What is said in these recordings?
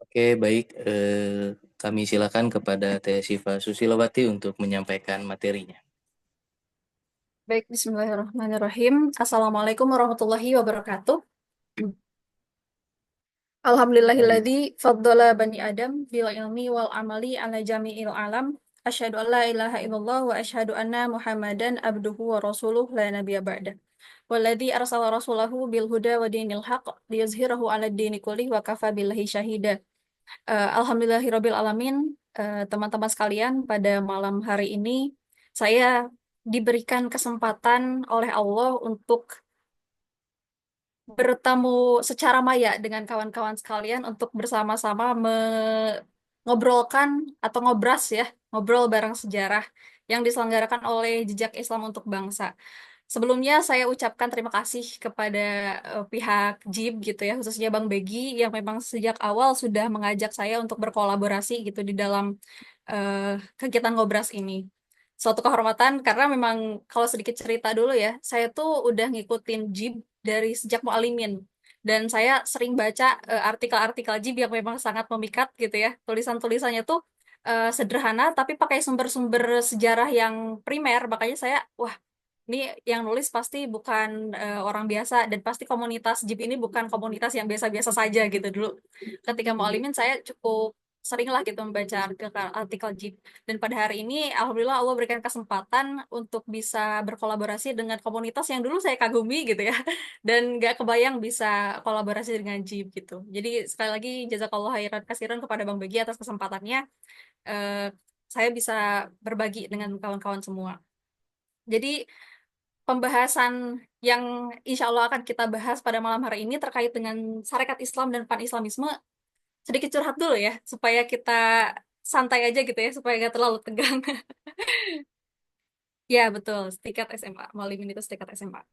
Oke, baik. Kami silakan kepada Teh Siva Susilowati untuk menyampaikan materinya. Baik, bismillahirrahmanirrahim. Assalamualaikum warahmatullahi wabarakatuh. Alhamdulillahilladzi faddala bani Adam bil ilmi wal amali ala jami'il alam. Asyhadu an la ilaha illallah wa asyhadu anna Muhammadan abduhu wa rasuluh la nabiyya ba'da. Walladzi arsala rasulahu bil huda wa dinil haqq liyuzhirahu 'ala dini kullih wa kafa billahi syahida. Alhamdulillahirabbil alamin. Teman-teman sekalian, pada malam hari ini saya diberikan kesempatan oleh Allah untuk bertemu secara maya dengan kawan-kawan sekalian untuk bersama-sama mengobrolkan atau ngobras ya, ngobrol bareng sejarah yang diselenggarakan oleh Jejak Islam untuk Bangsa. Sebelumnya saya ucapkan terima kasih kepada pihak JIB gitu ya, khususnya Bang Begi yang memang sejak awal sudah mengajak saya untuk berkolaborasi gitu di dalam kegiatan ngobras ini. Suatu kehormatan karena memang kalau sedikit cerita dulu ya, saya tuh udah ngikutin JIB dari sejak mualimin. Dan saya sering baca artikel-artikel JIB yang memang sangat memikat gitu ya. Tulisan-tulisannya tuh sederhana tapi pakai sumber-sumber sejarah yang primer. Makanya saya, wah, ini yang nulis pasti bukan orang biasa dan pasti komunitas JIP ini bukan komunitas yang biasa-biasa saja gitu dulu. Ketika mau alimin saya cukup sering lah gitu membaca artikel JIP. Dan pada hari ini alhamdulillah Allah berikan kesempatan untuk bisa berkolaborasi dengan komunitas yang dulu saya kagumi gitu ya. Dan nggak kebayang bisa kolaborasi dengan JIP gitu. Jadi sekali lagi jazakallah khairan kasiran kepada Bang Begi atas kesempatannya. Eh, saya bisa berbagi dengan kawan-kawan semua. Jadi pembahasan yang insya Allah akan kita bahas pada malam hari ini terkait dengan syarikat Islam dan pan-Islamisme. Sedikit curhat dulu ya, supaya kita santai aja gitu ya, supaya nggak terlalu tegang. Ya, betul. Tingkat SMA. Maulimin itu tingkat SMA.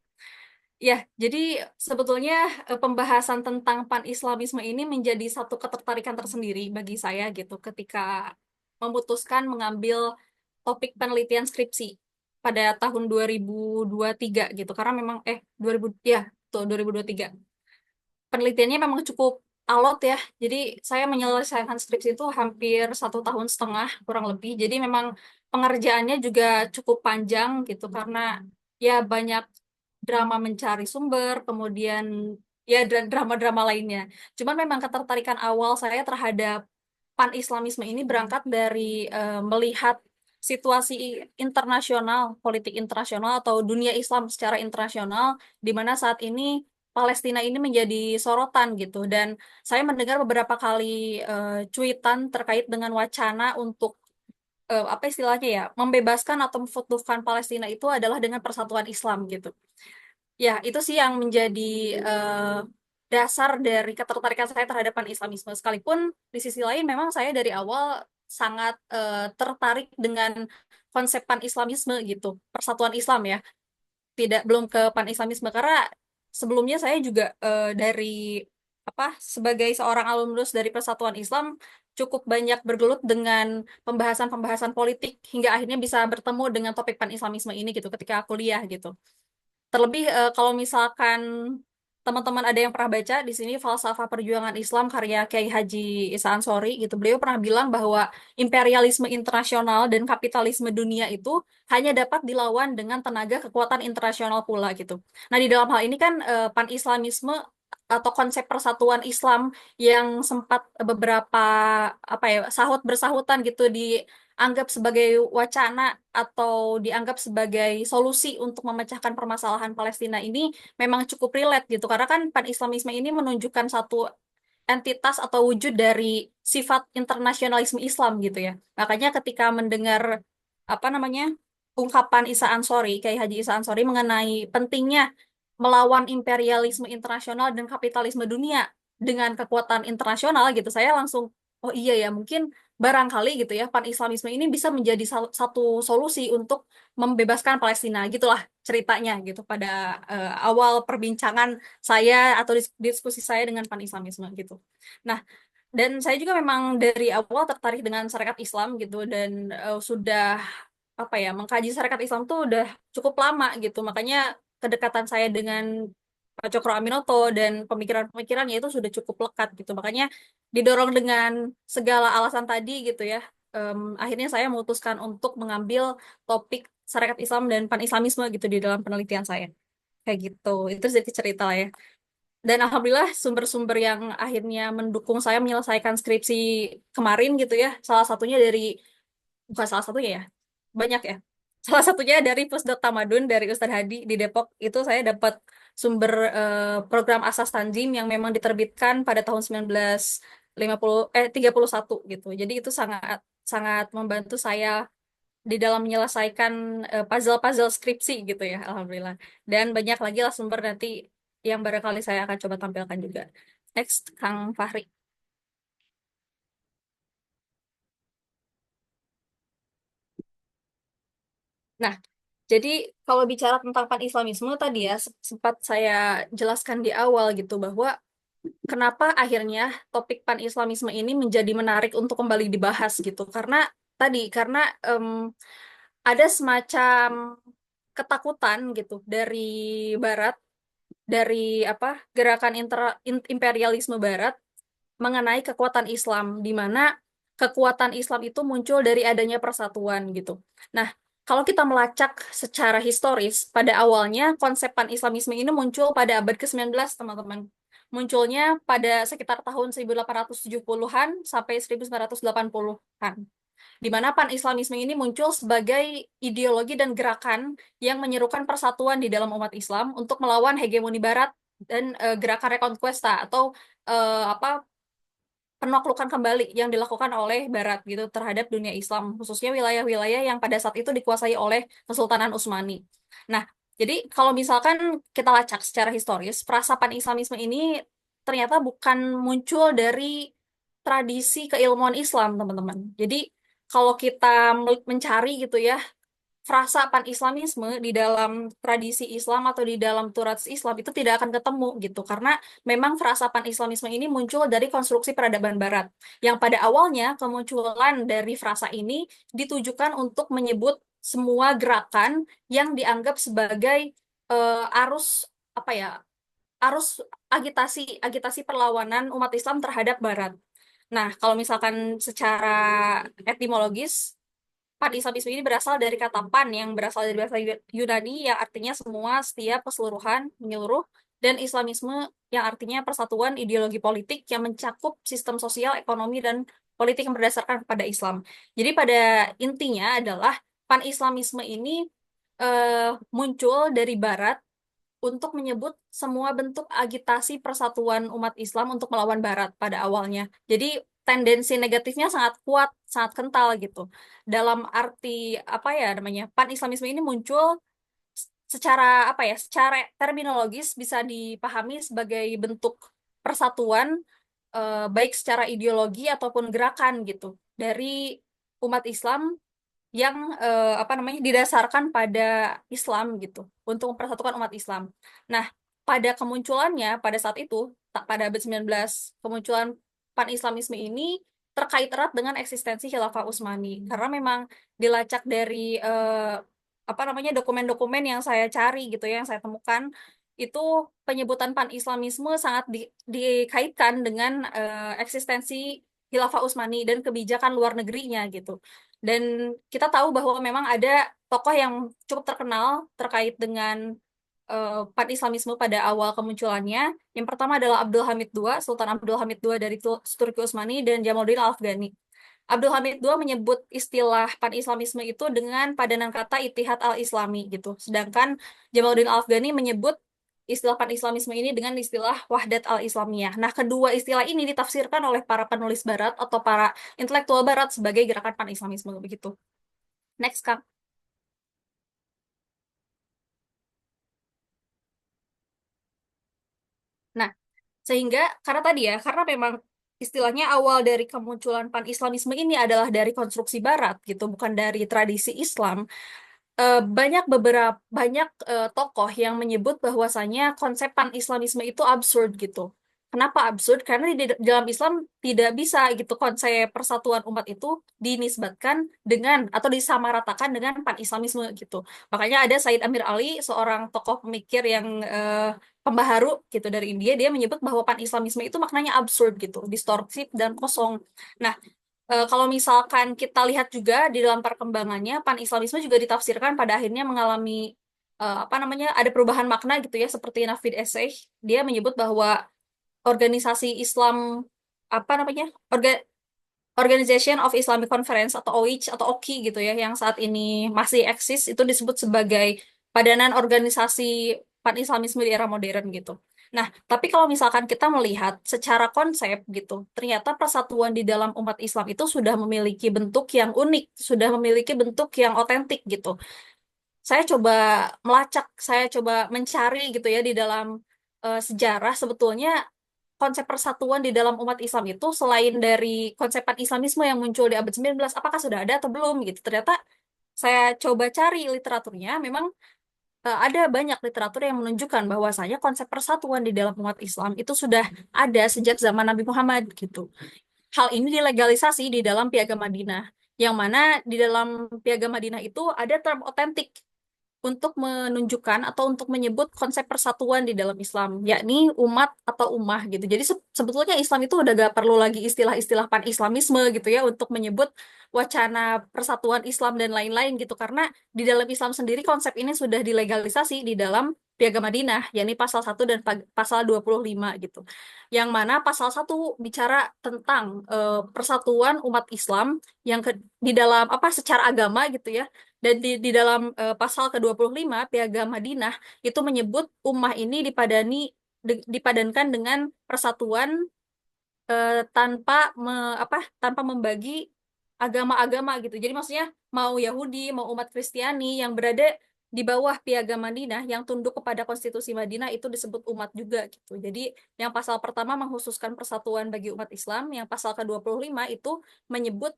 Ya, jadi sebetulnya pembahasan tentang pan-Islamisme ini menjadi satu ketertarikan tersendiri bagi saya gitu ketika memutuskan mengambil topik penelitian skripsi pada tahun 2023 gitu. Karena memang 2000 ya, tuh 2023. Penelitiannya memang cukup alot ya. Jadi saya menyelesaikan skripsi itu hampir 1,5 tahun kurang lebih. Jadi memang pengerjaannya juga cukup panjang gitu karena ya banyak drama mencari sumber, kemudian ya drama-drama lainnya. Cuman memang ketertarikan awal saya terhadap pan-Islamisme ini berangkat dari melihat situasi internasional, politik internasional atau dunia Islam secara internasional, di mana saat ini Palestina ini menjadi sorotan gitu. Dan saya mendengar beberapa kali cuitan terkait dengan wacana untuk apa istilahnya ya, membebaskan atau memfutuhkan Palestina itu adalah dengan persatuan Islam gitu. Ya, itu sih yang menjadi eh, dasar dari ketertarikan saya terhadap Islamisme. Sekalipun di sisi lain memang saya dari awal sangat tertarik dengan konsep pan-Islamisme gitu, persatuan Islam ya. Tidak belum ke pan-Islamisme karena sebelumnya saya juga dari apa sebagai seorang alumnus dari Persatuan Islam cukup banyak bergelut dengan pembahasan-pembahasan politik hingga akhirnya bisa bertemu dengan topik pan-Islamisme ini gitu ketika kuliah gitu. Terlebih kalau misalkan teman-teman ada yang pernah baca di sini Falsafah Perjuangan Islam karya Kiai Haji Isa Ansori gitu. Beliau pernah bilang bahwa imperialisme internasional dan kapitalisme dunia itu hanya dapat dilawan dengan tenaga kekuatan internasional pula gitu. Nah, di dalam hal ini kan pan-Islamisme atau konsep persatuan Islam yang sempat beberapa apa ya sahut bersahutan gitu dianggap sebagai wacana atau dianggap sebagai solusi untuk memecahkan permasalahan Palestina ini memang cukup relate gitu karena kan pan-Islamisme ini menunjukkan satu entitas atau wujud dari sifat internasionalisme Islam gitu ya. Makanya ketika mendengar apa namanya ungkapan Isa Ansori, Kiai Haji Isa Ansori mengenai pentingnya melawan imperialisme internasional dan kapitalisme dunia dengan kekuatan internasional gitu, saya langsung oh iya ya mungkin barangkali gitu ya pan-Islamisme ini bisa menjadi satu solusi untuk membebaskan Palestina gitulah ceritanya gitu pada awal perbincangan saya atau diskusi saya dengan pan-Islamisme gitu. Nah, dan saya juga memang dari awal tertarik dengan syarikat Islam gitu dan sudah apa ya mengkaji syarikat Islam tuh udah cukup lama gitu. Makanya kedekatan saya dengan Pak Cokro Aminoto dan pemikiran-pemikirannya itu sudah cukup lekat gitu. Makanya didorong dengan segala alasan tadi gitu ya. Akhirnya saya memutuskan untuk mengambil topik syariat Islam dan pan-Islamisme gitu di dalam penelitian saya. Kayak gitu. Itu sedikit cerita lah ya. Dan alhamdulillah sumber-sumber yang akhirnya mendukung saya menyelesaikan skripsi kemarin gitu ya. Salah satunya dari, bukan salah satunya ya, banyak ya. Salah satunya dari Pusdok Tamadun dari Ustadz Hadi di Depok. Itu saya dapat sumber program Asas Tanjim yang memang diterbitkan pada tahun 31 gitu. Jadi itu sangat sangat membantu saya di dalam menyelesaikan puzzle-puzzle skripsi gitu ya, alhamdulillah. Dan banyak lagi lah sumber nanti yang barangkali saya akan coba tampilkan juga. Next, Kang Fahri. Nah, jadi kalau bicara tentang pan-Islamisme tadi ya, sempat saya jelaskan di awal gitu bahwa kenapa akhirnya topik pan-Islamisme ini menjadi menarik untuk kembali dibahas gitu. Karena em, ada semacam ketakutan gitu dari Barat, dari apa gerakan imperialisme Barat mengenai kekuatan Islam, di mana kekuatan Islam itu muncul dari adanya persatuan gitu. Nah, kalau kita melacak secara historis, pada awalnya konsep pan-Islamisme ini muncul pada abad ke-19, teman-teman. Munculnya pada sekitar tahun 1870-an sampai 1980-an. Di mana pan-Islamisme ini muncul sebagai ideologi dan gerakan yang menyerukan persatuan di dalam umat Islam untuk melawan hegemoni Barat dan gerakan Reconquista atau apa penaklukan kembali yang dilakukan oleh Barat gitu terhadap dunia Islam, khususnya wilayah-wilayah yang pada saat itu dikuasai oleh Kesultanan Utsmani. Nah, jadi kalau misalkan kita lacak secara historis, perasapan Islamisme ini ternyata bukan muncul dari tradisi keilmuan Islam, teman-teman. Jadi kalau kita mencari gitu ya, frasa pan-Islamisme di dalam tradisi Islam atau di dalam turas Islam itu tidak akan ketemu gitu karena memang frasa pan-Islamisme ini muncul dari konstruksi peradaban Barat yang pada awalnya kemunculan dari frasa ini ditujukan untuk menyebut semua gerakan yang dianggap sebagai arus apa ya arus agitasi agitasi perlawanan umat Islam terhadap Barat. Nah, kalau misalkan secara etimologis pan-Islamisme ini berasal dari kata pan yang berasal dari bahasa Yunani yang artinya semua, setiap, keseluruhan, menyeluruh, dan Islamisme yang artinya persatuan ideologi politik yang mencakup sistem sosial, ekonomi, dan politik yang berdasarkan pada Islam. Jadi pada intinya adalah pan-Islamisme ini muncul dari Barat untuk menyebut semua bentuk agitasi persatuan umat Islam untuk melawan Barat pada awalnya. Jadi tendensi negatifnya sangat kuat, sangat kental gitu. Dalam arti apa ya namanya, pan-Islamisme ini muncul secara apa ya, secara terminologis bisa dipahami sebagai bentuk persatuan baik secara ideologi ataupun gerakan gitu dari umat Islam yang apa namanya didasarkan pada Islam gitu untuk mempersatukan umat Islam. Nah, pada kemunculannya pada saat itu pada abad 19 kemunculan pan-Islamisme ini terkait erat dengan eksistensi Khilafah Utsmani karena memang dilacak dari apa namanya dokumen-dokumen yang saya cari gitu ya, yang saya temukan itu penyebutan pan-Islamisme sangat dikaitkan dengan eksistensi Khilafah Utsmani dan kebijakan luar negerinya gitu. Dan kita tahu bahwa memang ada tokoh yang cukup terkenal terkait dengan pan-Islamisme pada awal kemunculannya. Yang pertama adalah Abdul Hamid II, Sultan Abdul Hamid II dari Turki Utsmani dan Jamaluddin Al-Afghani. Abdul Hamid II menyebut istilah pan-Islamisme itu dengan padanan kata Ittihad al-Islami gitu. Sedangkan Jamaluddin Al-Afghani menyebut istilah pan-Islamisme ini dengan istilah Wahdat al-Islamiyah. Nah, kedua istilah ini ditafsirkan oleh para penulis Barat atau para intelektual Barat sebagai gerakan pan-Islamisme begitu. Next, Kang. Nah, sehingga karena tadi ya, karena memang istilahnya awal dari kemunculan pan-Islamisme ini adalah dari konstruksi Barat gitu, bukan dari tradisi Islam. Banyak tokoh yang menyebut bahwasanya konsep pan-Islamisme itu absurd gitu. Kenapa absurd? Karena di dalam Islam tidak bisa gitu konsep persatuan umat itu dinisbatkan dengan atau disamaratakan dengan pan-Islamisme gitu. Makanya ada Said Amir Ali, seorang tokoh pemikir yang pembaharu gitu dari India, dia menyebut bahwa pan-Islamisme itu maknanya absurd gitu, distorsi dan kosong. Nah, kalau misalkan kita lihat juga di dalam perkembangannya, pan-Islamisme juga ditafsirkan pada akhirnya mengalami apa namanya, ada perubahan makna gitu ya, seperti Nafid Essay, dia menyebut bahwa organisasi Islam apa namanya, Organization of Islamic Conference atau OIC atau OKI gitu ya, yang saat ini masih eksis, itu disebut sebagai padanan organisasi pan-Islamisme di era modern gitu. Nah, tapi kalau misalkan kita melihat secara konsep gitu, ternyata persatuan di dalam umat Islam itu sudah memiliki bentuk yang unik, sudah memiliki bentuk yang otentik gitu. Saya coba melacak, saya coba mencari gitu ya di dalam sejarah, sebetulnya konsep persatuan di dalam umat Islam itu selain dari konsepan Islamisme yang muncul di abad 19, apakah sudah ada atau belum gitu. Ternyata saya coba cari literaturnya, memang ada banyak literatur yang menunjukkan bahwasanya konsep persatuan di dalam umat Islam itu sudah ada sejak zaman Nabi Muhammad gitu. Hal ini dilegalisasi di dalam Piagam Madinah, yang mana di dalam Piagam Madinah itu ada term otentik untuk menunjukkan atau untuk menyebut konsep persatuan di dalam Islam, yakni umat atau ummah gitu. Jadi sebetulnya Islam itu udah gak perlu lagi istilah-istilah pan-Islamisme gitu ya untuk menyebut wacana persatuan Islam dan lain-lain gitu, karena di dalam Islam sendiri konsep ini sudah dilegalisasi di dalam Piagam Madinah, yakni pasal 1 dan pasal 25 gitu. Yang mana pasal 1 bicara tentang persatuan umat Islam yang di dalam apa secara agama gitu ya, dan di dalam pasal ke-25 Piagam Madinah itu menyebut ummah ini dipadankan dengan persatuan tanpa tanpa membagi agama-agama gitu. Jadi maksudnya mau Yahudi, mau umat Kristiani yang berada di bawah Piagam Madinah yang tunduk kepada Konstitusi Madinah itu disebut umat juga gitu. Jadi yang pasal pertama mengkhususkan persatuan bagi umat Islam, yang pasal ke-25 itu menyebut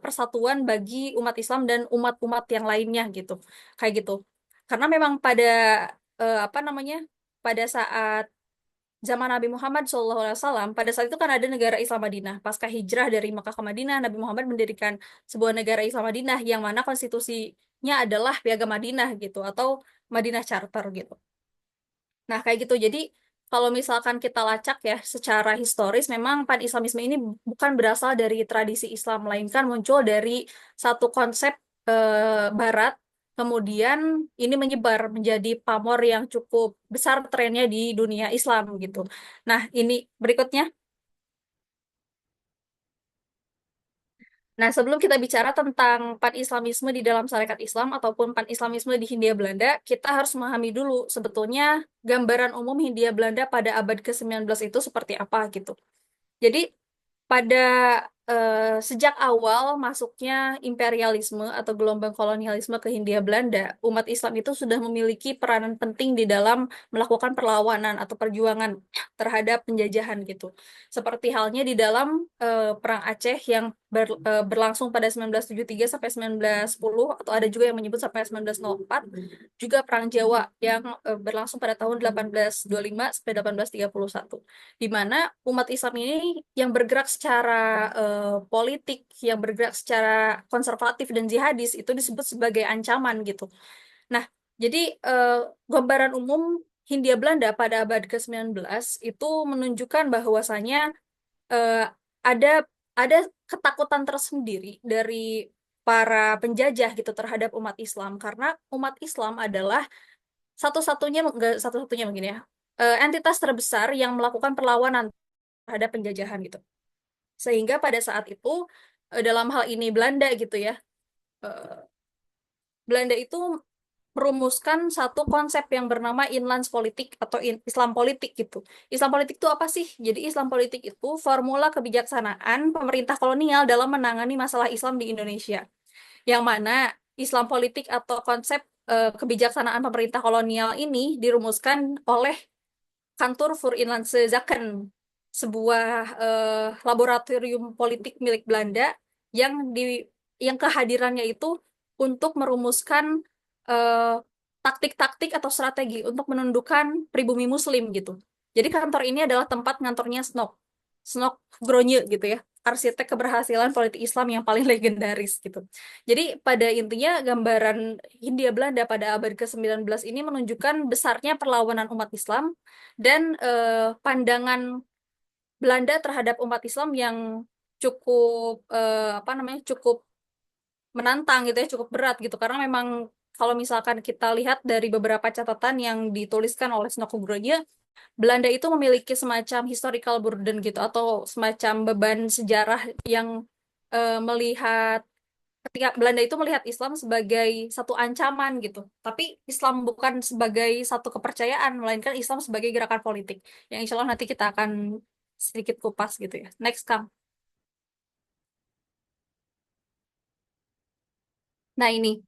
persatuan bagi umat Islam dan umat-umat yang lainnya gitu. Kayak gitu. Karena memang pada apa namanya? Pada saat zaman Nabi Muhammad SAW, pada saat itu kan ada negara Islam Madinah. Pasca hijrah dari Mekah ke Madinah, Nabi Muhammad mendirikan sebuah negara Islam Madinah yang mana konstitusinya adalah Piagam Madinah gitu, atau Madinah Charter gitu. Nah, kayak gitu. Jadi, kalau misalkan kita lacak ya, secara historis, memang pan-Islamisme ini bukan berasal dari tradisi Islam, melainkan muncul dari satu konsep Barat, kemudian ini menyebar menjadi pamor yang cukup besar trennya di dunia Islam gitu. Nah, ini berikutnya. Nah, sebelum kita bicara tentang pan-Islamisme di dalam syarikat Islam ataupun pan-Islamisme di Hindia Belanda, kita harus memahami dulu sebetulnya gambaran umum Hindia Belanda pada abad ke-19 itu seperti apa gitu. Jadi, pada sejak awal masuknya imperialisme atau gelombang kolonialisme ke Hindia Belanda, umat Islam itu sudah memiliki peranan penting di dalam melakukan perlawanan atau perjuangan terhadap penjajahan gitu. Seperti halnya di dalam Perang Aceh yang berlangsung pada 1973 sampai 1910, atau ada juga yang menyebut sampai 1904, juga Perang Jawa yang berlangsung pada tahun 1825 sampai 1831, di mana umat Islam ini yang bergerak secara politik, yang bergerak secara konservatif dan jihadis itu disebut sebagai ancaman gitu. Nah, jadi gambaran umum Hindia Belanda pada abad ke-19 itu menunjukkan bahwasanya eh, ada ada ketakutan tersendiri dari para penjajah gitu terhadap umat Islam, karena umat Islam adalah satu-satunya, enggak satu-satunya mungkin ya, entitas terbesar yang melakukan perlawanan terhadap penjajahan gitu. Sehingga pada saat itu dalam hal ini Belanda gitu ya, eh, Belanda itu merumuskan satu konsep yang bernama Inlandspolitik atau Islam politik gitu. Islam politik itu apa sih? Jadi Islam politik itu formula kebijaksanaan pemerintah kolonial dalam menangani masalah Islam di Indonesia. Yang mana Islam politik atau konsep kebijaksanaan pemerintah kolonial ini dirumuskan oleh Kantor voor Inlandse Zaken, sebuah laboratorium politik milik Belanda yang yang kehadirannya itu untuk merumuskan eh, taktik-taktik atau strategi untuk menundukkan pribumi Muslim gitu. Jadi kantor ini adalah tempat ngantornya Snok. Snok Gronje gitu ya. Arsitek keberhasilan politik Islam yang paling legendaris gitu. Jadi pada intinya gambaran Hindia Belanda pada abad ke-19 ini menunjukkan besarnya perlawanan umat Islam dan pandangan Belanda terhadap umat Islam yang cukup apa namanya cukup menantang gitu ya, cukup berat gitu. Karena memang kalau misalkan kita lihat dari beberapa catatan yang dituliskan oleh Snokkebrogje, Belanda itu memiliki semacam historical burden gitu atau semacam beban sejarah yang melihat ketika Belanda itu melihat Islam sebagai satu ancaman gitu. Tapi Islam bukan sebagai satu kepercayaan, melainkan Islam sebagai gerakan politik. Yang insya Allah nanti kita akan sedikit kupas gitu ya. Next, Kang. Nah ini.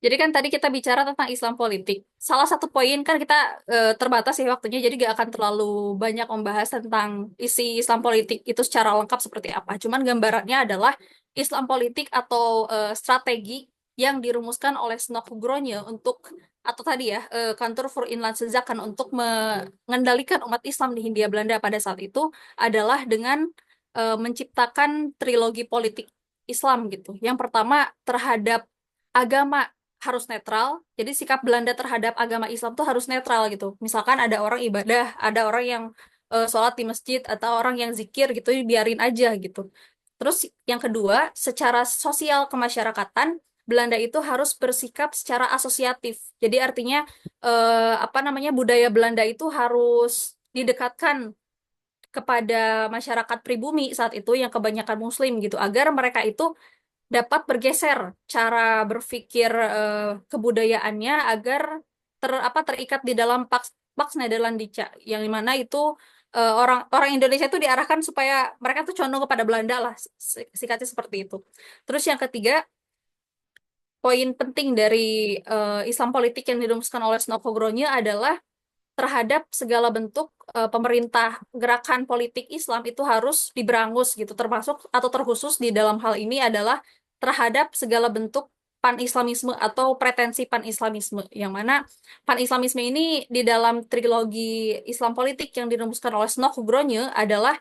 Jadi kan tadi kita bicara tentang Islam politik. Salah satu poin kan kita terbatas ya waktunya, jadi gak akan terlalu banyak membahas tentang isi Islam politik itu secara lengkap seperti apa. Cuman gambarannya adalah Islam politik atau strategi yang dirumuskan oleh Snokgronje untuk atau tadi ya kantor for Inlandse Zaken untuk mengendalikan umat Islam di Hindia Belanda pada saat itu adalah dengan menciptakan trilogi politik Islam gitu. Yang pertama terhadap agama harus netral. Jadi sikap Belanda terhadap agama Islam tuh harus netral gitu. Misalkan ada orang ibadah, ada orang yang sholat di masjid atau orang yang zikir gitu, biarin aja gitu. Terus yang kedua, secara sosial kemasyarakatan, Belanda itu harus bersikap secara asosiatif. Jadi artinya apa namanya budaya Belanda itu harus didekatkan kepada masyarakat pribumi saat itu yang kebanyakan Muslim gitu, agar mereka itu dapat bergeser cara berpikir kebudayaannya agar terikat di dalam Pax Pax Nederlandica yang dimana itu orang orang Indonesia itu diarahkan supaya mereka tuh condong kepada Belanda lah sikatnya seperti itu. Terus yang ketiga, poin penting dari Islam politik yang dirumuskan oleh Snokogronje adalah terhadap segala bentuk pemerintah gerakan politik Islam itu harus diberangus gitu, termasuk atau terkhusus di dalam hal ini adalah terhadap segala bentuk pan-Islamisme atau pretensi pan-Islamisme, yang mana pan-Islamisme ini di dalam trilogi Islam politik yang dirumuskan oleh Snokgronje adalah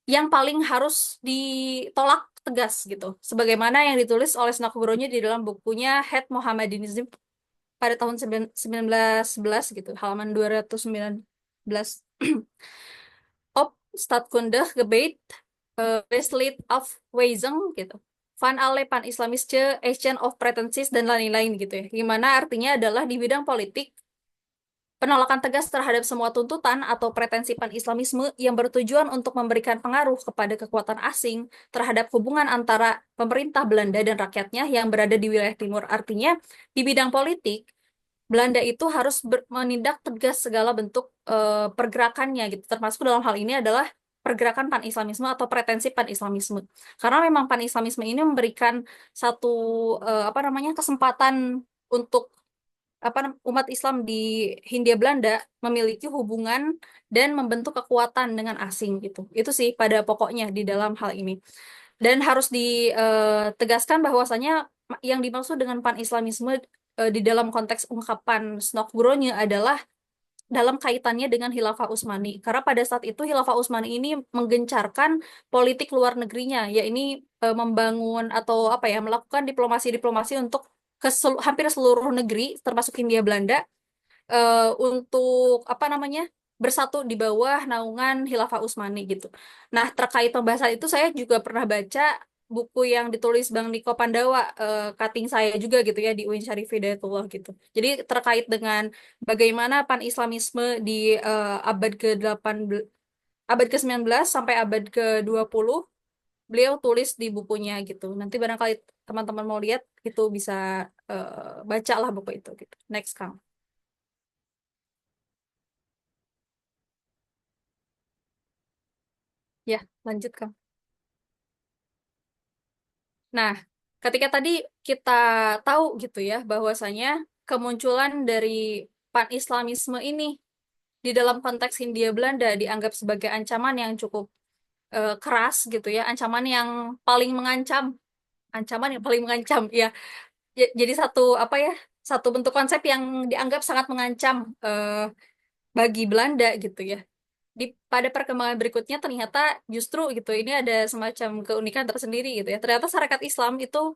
yang paling harus ditolak tegas gitu, sebagaimana yang ditulis oleh Snokgronje di dalam bukunya Het Mohammedanisme pada tahun 1911 gitu, halaman 219. Op staatkundig gebed beslit afwijzing gitu. Van alle pan-Islamische Action of Pretenties dan lain-lain gitu ya. Gimana artinya adalah di bidang politik penolakan tegas terhadap semua tuntutan atau pretensi pan-Islamisme yang bertujuan untuk memberikan pengaruh kepada kekuatan asing terhadap hubungan antara pemerintah Belanda dan rakyatnya yang berada di wilayah timur. Artinya, di bidang politik, Belanda itu harus menindak tegas segala bentuk pergerakannya gitu. Termasuk dalam hal ini adalah pergerakan pan-Islamisme atau pretensi pan-Islamisme. Karena memang pan-Islamisme ini memberikan satu apa namanya kesempatan untuk umat Islam di Hindia Belanda memiliki hubungan dan membentuk kekuatan dengan asing gitu. Itu sih pada pokoknya di dalam hal ini. Dan harus ditegaskan bahwasanya yang dimaksud dengan pan-Islamisme di dalam konteks ungkapan Snokgronje adalah dalam kaitannya dengan Khilafah Utsmani. Karena pada saat itu Khilafah Utsmani ini menggencarkan politik luar negerinya, yakni membangun atau apa ya, melakukan diplomasi-diplomasi untuk hampir seluruh negeri termasuk Hindia Belanda untuk apa namanya bersatu di bawah naungan Khilafah Utsmani gitu. Nah, terkait pembahasan itu saya juga pernah baca buku yang ditulis Bang Niko Pandawa, cutting saya juga gitu ya di UIN Syarif Hidayatullah gitu. Jadi terkait dengan bagaimana pan-Islamisme di abad ke-8 abad ke-19 sampai abad ke-20 beliau tulis di bukunya gitu. Nanti barangkali teman-teman mau lihat itu bisa bacalah buku itu gitu. Next, Kang. Ya, lanjut, Kang. Nah, ketika tadi kita tahu gitu ya bahwasanya kemunculan dari pan-Islamisme ini di dalam konteks Hindia Belanda dianggap sebagai ancaman yang cukup keras gitu ya, ancaman yang paling mengancam, ancaman yang paling mengancam ya. Jadi satu apa ya, satu bentuk konsep yang dianggap sangat mengancam bagi Belanda gitu ya. pada perkembangan berikutnya ternyata justru gitu ini ada semacam keunikan tersendiri gitu ya. Ternyata Sarekat Islam itu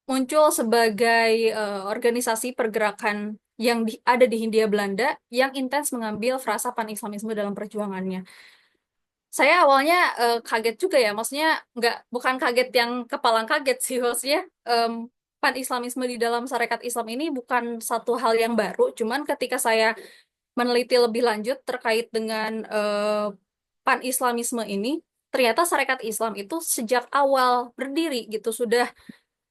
muncul sebagai organisasi pergerakan yang ada di Hindia Belanda yang intens mengambil frasa pan-Islamisme dalam perjuangannya. Saya awalnya kaget juga ya, maksudnya bukan kaget yang kepalang kaget sih, maksudnya pan-Islamisme di dalam Sarekat Islam ini bukan satu hal yang baru, cuman ketika saya meneliti lebih lanjut terkait dengan pan-Islamisme ini, ternyata Sarekat Islam itu sejak awal berdiri gitu sudah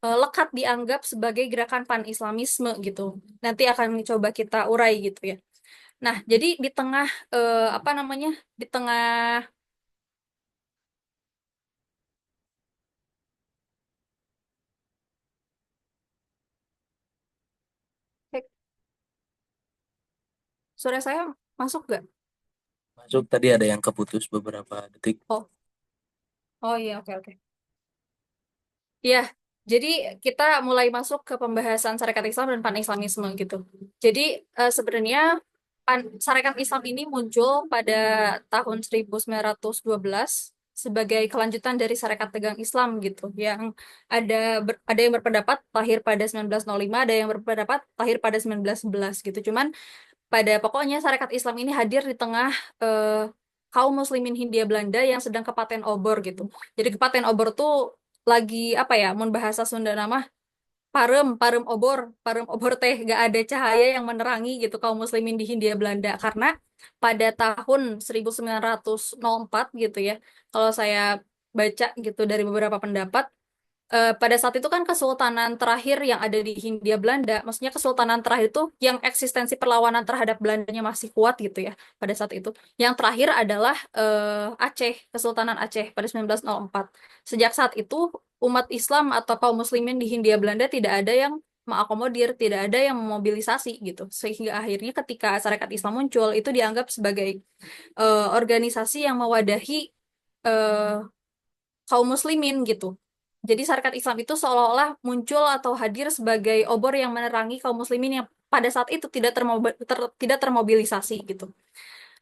lekat dianggap sebagai gerakan pan-Islamisme gitu. Nanti akan coba kita urai gitu ya. Nah, jadi di tengah apa namanya? Di tengah eh, suara saya masuk nggak? Masuk tadi ada yang keputus beberapa detik. Oh, oh iya, oke oke. Iya, jadi kita mulai masuk ke pembahasan Sarekat Islam dan Pan-Islamisme gitu. Jadi sebenarnya Sarekat Islam ini muncul pada tahun 1912 sebagai kelanjutan dari Sarekat Tegang Islam gitu, yang ada yang berpendapat lahir pada 1905, ada yang berpendapat lahir pada 1911 gitu. Cuman pada pokoknya Sarekat Islam ini hadir di tengah kaum muslimin Hindia Belanda yang sedang kepaten obor gitu. Jadi kepaten obor tuh lagi apa ya, mun bahasa Sunda nama parem obor teh gak ada cahaya yang menerangi gitu kaum muslimin di Hindia Belanda karena pada tahun 1904 gitu ya. Kalau saya baca gitu dari beberapa pendapat pada saat itu kan kesultanan terakhir yang ada di Hindia Belanda, maksudnya kesultanan terakhir itu yang eksistensi perlawanan terhadap Belandanya masih kuat gitu ya pada saat itu. Yang terakhir adalah Aceh, Kesultanan Aceh pada 1904. Sejak saat itu umat Islam atau kaum muslimin di Hindia Belanda tidak ada yang mengakomodir, tidak ada yang memobilisasi gitu. Sehingga akhirnya ketika Sarekat Islam muncul itu dianggap sebagai organisasi yang mewadahi eh, kaum muslimin gitu. Jadi Sarekat Islam itu seolah-olah muncul atau hadir sebagai obor yang menerangi kaum muslimin yang pada saat itu tidak termobilisasi gitu.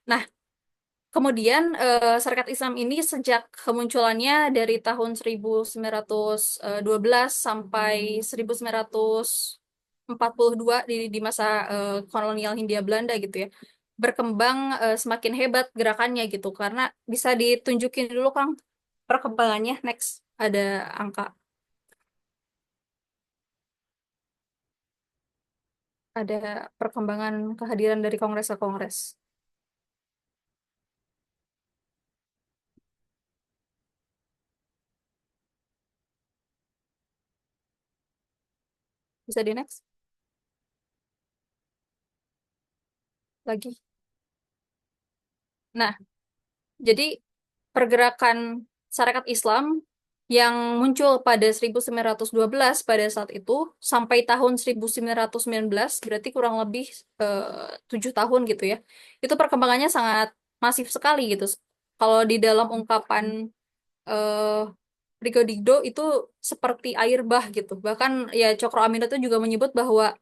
Nah, kemudian Sarekat Islam ini sejak kemunculannya dari tahun 1912 sampai 1942 di masa kolonial Hindia Belanda gitu ya, berkembang semakin hebat gerakannya gitu karena bisa ditunjukin dulu Kang perkembangannya. Next ada angka, ada perkembangan kehadiran dari kongres ke kongres. Bisa di next lagi. Nah, jadi pergerakan Sarekat Islam yang muncul pada 1912 pada saat itu sampai tahun 1919 berarti kurang lebih 7 tahun gitu ya. Itu perkembangannya sangat masif sekali gitu. Kalau di dalam ungkapan eh, Rico Digdo itu seperti air bah gitu. Bahkan ya Cokro Aminoto itu juga menyebut bahwa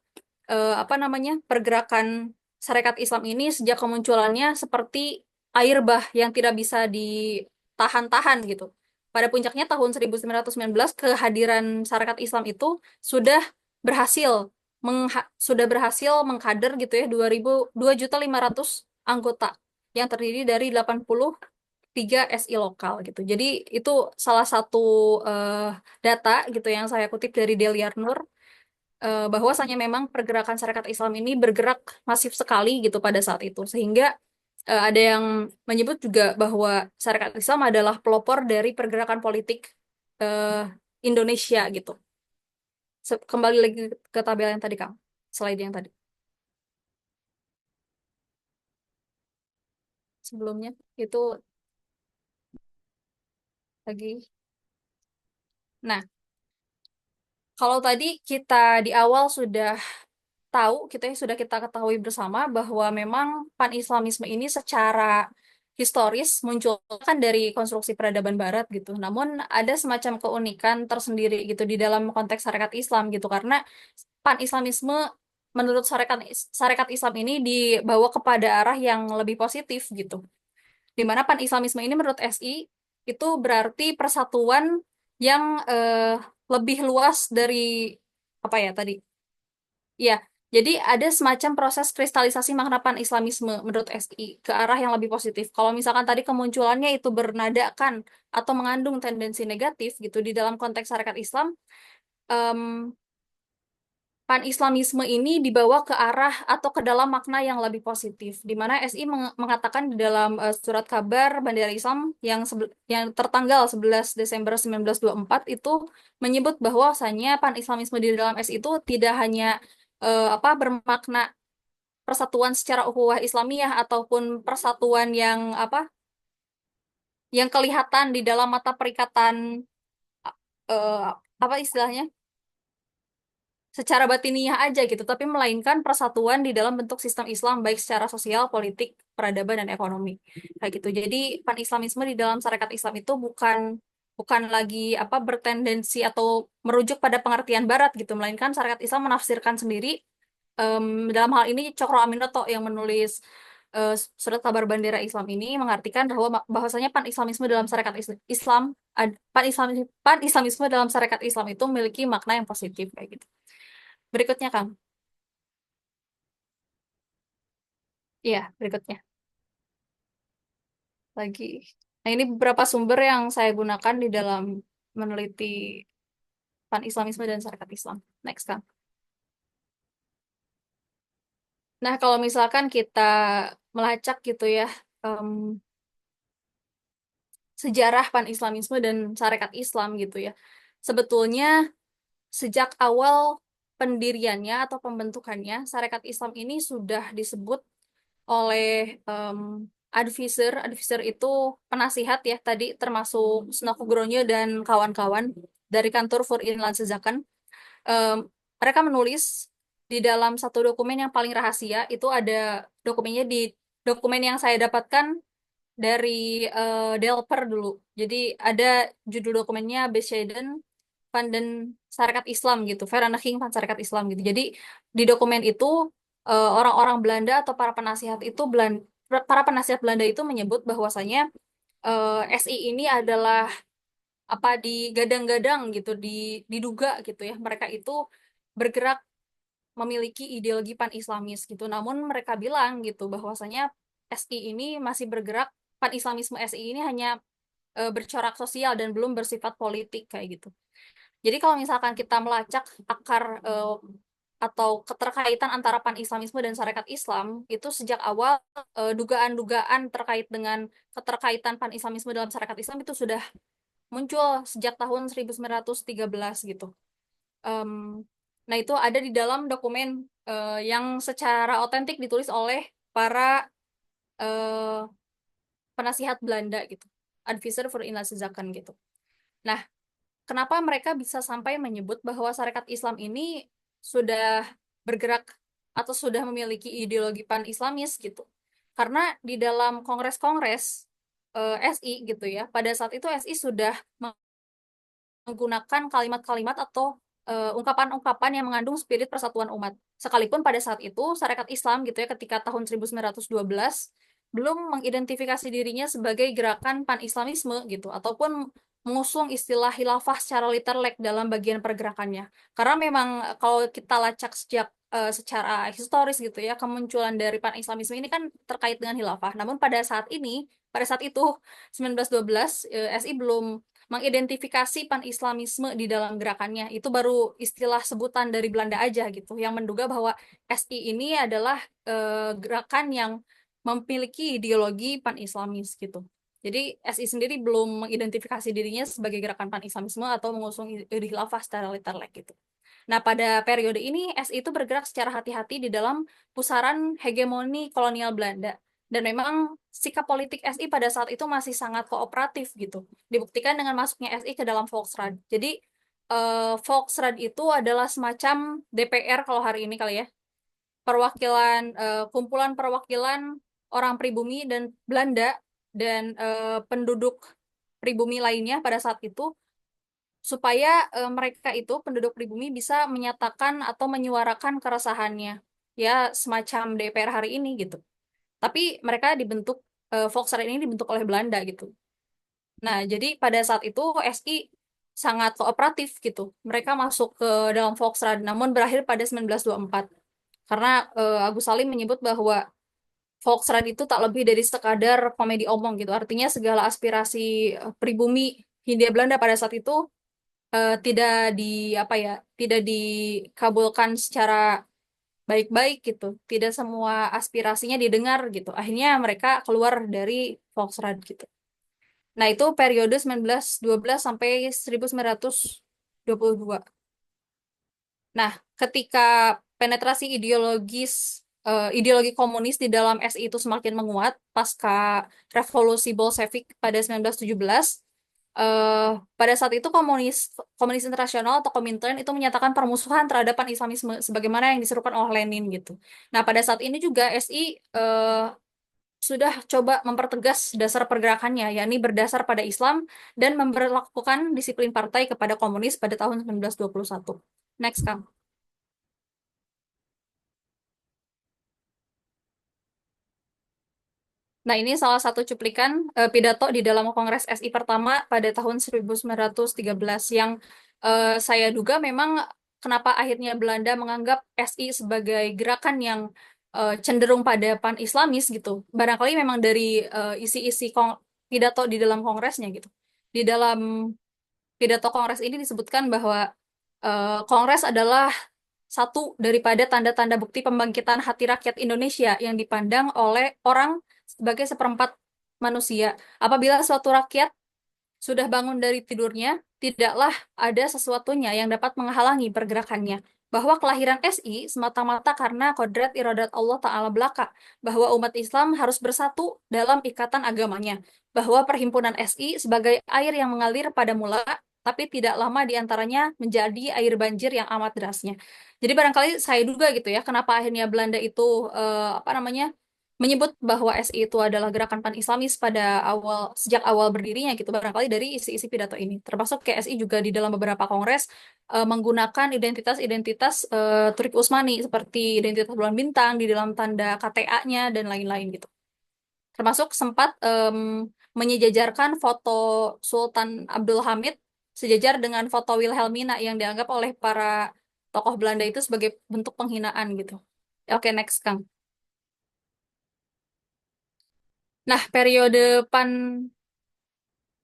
apa namanya pergerakan Sarekat Islam ini sejak kemunculannya seperti air bah yang tidak bisa ditahan-tahan gitu. Pada puncaknya tahun 1919 kehadiran Sarekat Islam itu sudah berhasil sudah berhasil mengkader gitu ya 2.500.000 anggota yang terdiri dari 83 SI lokal gitu. Jadi itu salah satu eh, data gitu yang saya kutip dari Deliar Nur bahwasanya memang pergerakan Sarekat Islam ini bergerak masif sekali gitu pada saat itu sehingga ada yang menyebut juga bahwa Sarekat Islam adalah pelopor dari pergerakan politik eh, Indonesia gitu. Kembali lagi ke tabel yang tadi Kang, slide yang tadi sebelumnya itu lagi. Nah, kalau tadi kita di awal sudah kita ketahui bersama bahwa memang pan-Islamisme ini secara historis muncul kan dari konstruksi peradaban Barat gitu. Namun ada semacam keunikan tersendiri gitu di dalam konteks syariat Islam gitu karena pan-Islamisme menurut syariat Islam ini dibawa kepada arah yang lebih positif gitu. Di mana pan-Islamisme ini menurut SI itu berarti persatuan yang lebih luas dari apa ya tadi? Ya, jadi ada semacam proses kristalisasi makna pan-Islamisme menurut SI ke arah yang lebih positif. Kalau misalkan tadi kemunculannya itu bernadakan atau mengandung tendensi negatif gitu di dalam konteks syarikat Islam, em, pan-Islamisme ini dibawa ke arah atau ke dalam makna yang lebih positif, di mana SI mengatakan di dalam surat kabar Bendera Islam yang tertanggal 11 Desember 1924 itu menyebut bahwasanya pan-Islamisme di dalam SI itu tidak hanya apa bermakna persatuan secara ukhuwah Islamiyah ataupun persatuan yang yang kelihatan di dalam mata perikatan eh, apa istilahnya secara batiniah aja gitu, tapi melainkan persatuan di dalam bentuk sistem Islam baik secara sosial, politik, peradaban dan ekonomi. Kayak gitu. Jadi pan-Islamisme di dalam syarikat Islam itu bukan bukan lagi apa bertendensi atau merujuk pada pengertian barat gitu, melainkan syarikat Islam menafsirkan sendiri. Dalam hal ini Cokro Aminoto yang menulis surat kabar Bendera Islam ini mengartikan bahwa bahwasanya pan-Islamisme dalam syarikat Islam pan-Islamisme dalam syarikat Islam itu memiliki makna yang positif kayak gitu. Berikutnya, Kang. Iya, berikutnya. Lagi. Nah, ini beberapa sumber yang saya gunakan di dalam meneliti pan-Islamisme dan syarikat Islam. Next, Kang. Nah, kalau misalkan kita melacak gitu ya, em, sejarah pan-Islamisme dan syarikat Islam gitu ya. Sebetulnya sejak awal pendiriannya atau pembentukannya, syarikat Islam ini sudah disebut oleh advisor. Advisor itu penasihat ya tadi termasuk Sunan Gronyo dan kawan-kawan dari kantor For Inland Sezakan. Em, Mereka menulis di dalam satu dokumen yang paling rahasia itu ada dokumennya di dokumen yang saya dapatkan dari Delper dulu. Jadi ada judul dokumennya Bescheiden van den Syarikat Islam gitu, Vereniging van Syarikat Islam gitu. Jadi di dokumen itu orang-orang Belanda atau para penasihat Belanda itu menyebut bahwasanya SI ini adalah apa digadang-gadang gitu, diduga gitu ya. Mereka itu bergerak memiliki ideologi pan-Islamis gitu. Namun mereka bilang gitu bahwasanya SI ini masih bergerak pan-Islamisme SI ini hanya bercorak sosial dan belum bersifat politik kayak gitu. Jadi kalau misalkan kita melacak akar atau keterkaitan antara pan-Islamisme dan syarikat Islam, itu sejak awal dugaan-dugaan terkait dengan keterkaitan pan-Islamisme dalam syarikat Islam itu sudah muncul sejak tahun 1913 gitu. Em, nah itu ada di dalam dokumen yang secara otentik ditulis oleh para eh, penasihat Belanda gitu, Advisor for Inlandszaken gitu. Nah, kenapa mereka bisa sampai menyebut bahwa syarikat Islam ini sudah bergerak atau sudah memiliki ideologi pan-Islamis gitu? Karena di dalam kongres-kongres SI gitu ya, pada saat itu SI sudah menggunakan kalimat-kalimat atau ungkapan-ungkapan yang mengandung spirit persatuan umat. Sekalipun pada saat itu syarikat Islam gitu ya ketika tahun 1912 belum mengidentifikasi dirinya sebagai gerakan pan-Islamisme gitu ataupun mengusung istilah khilafah secara literlek dalam bagian pergerakannya. Karena memang kalau kita lacak sejak secara historis gitu ya kemunculan dari pan-Islamisme ini kan terkait dengan khilafah. Namun pada saat itu 1912 SI belum mengidentifikasi pan-Islamisme di dalam gerakannya. Itu baru istilah sebutan dari Belanda aja gitu, yang menduga bahwa SI ini adalah gerakan yang memiliki ideologi pan-Islamis gitu. Jadi SI sendiri belum mengidentifikasi dirinya sebagai gerakan pan-Islamisme atau mengusung khilafah secara literlek gitu. Nah, pada periode ini SI itu bergerak secara hati-hati di dalam pusaran hegemoni kolonial Belanda. Dan memang sikap politik SI pada saat itu masih sangat kooperatif gitu. Dibuktikan dengan masuknya SI ke dalam Volksraad. Jadi Volksraad itu adalah semacam DPR kalau hari ini kali ya. Kumpulan perwakilan orang pribumi dan Belanda dan penduduk pribumi lainnya pada saat itu supaya mereka itu penduduk pribumi bisa menyatakan atau menyuarakan keresahannya. Ya, semacam DPR hari ini gitu. Tapi mereka dibentuk Volksraad ini dibentuk oleh Belanda gitu. Nah, jadi pada saat itu SI sangat kooperatif gitu. Mereka masuk ke dalam Volksraad, namun berakhir pada 1924. Karena Agus Salim menyebut bahwa Volksraad itu tak lebih dari sekadar komedi omong gitu. Artinya segala aspirasi pribumi Hindia Belanda pada saat itu tidak di apa ya, tidak dikabulkan secara baik-baik gitu. Tidak semua aspirasinya didengar gitu. Akhirnya mereka keluar dari Volksraad gitu. Nah, itu periode 1912 sampai 1922. Nah, ketika penetrasi ideologi komunis di dalam SI itu semakin menguat pasca revolusi Bolshevik pada 1917, eh, pada saat itu komunis komunis internasional atau Komintern itu menyatakan permusuhan terhadap Islamisme sebagaimana yang diserukan oleh Lenin gitu. Nah, pada saat ini juga SI sudah coba mempertegas dasar pergerakannya, yakni berdasar pada Islam dan memberlakukan disiplin partai kepada komunis pada tahun 1921. Next, Kang. Nah, ini salah satu cuplikan pidato di dalam Kongres SI pertama pada tahun 1913 yang saya duga memang kenapa akhirnya Belanda menganggap SI sebagai gerakan yang cenderung pada pan-Islamis gitu. Barangkali memang dari isi-isi pidato di dalam kongresnya gitu. Di dalam pidato kongres ini disebutkan bahwa kongres adalah satu daripada tanda-tanda bukti pembangkitan hati rakyat Indonesia yang dipandang oleh orang sebagai seperempat manusia. Apabila suatu rakyat sudah bangun dari tidurnya, tidaklah ada sesuatunya yang dapat menghalangi pergerakannya. Bahwa kelahiran SI semata-mata karena kodrat iradat Allah Ta'ala belaka. Bahwa umat Islam harus bersatu dalam ikatan agamanya. Bahwa perhimpunan SI sebagai air yang mengalir pada mula, tapi tidak lama diantaranya menjadi air banjir yang amat derasnya. Jadi barangkali saya duga gitu ya, kenapa akhirnya Belanda itu apa namanya menyebut bahwa SI itu adalah gerakan pan-Islamis pada sejak awal berdirinya gitu, barangkali dari isi-isi pidato ini. Termasuk KSI juga di dalam beberapa kongres menggunakan identitas-identitas Turik Utsmani seperti identitas bulan bintang di dalam tanda KTA-nya dan lain-lain gitu. Termasuk sempat menyejajarkan foto Sultan Abdul Hamid sejajar dengan foto Wilhelmina yang dianggap oleh para tokoh Belanda itu sebagai bentuk penghinaan gitu. Oke, next, Kang. Nah, periode pan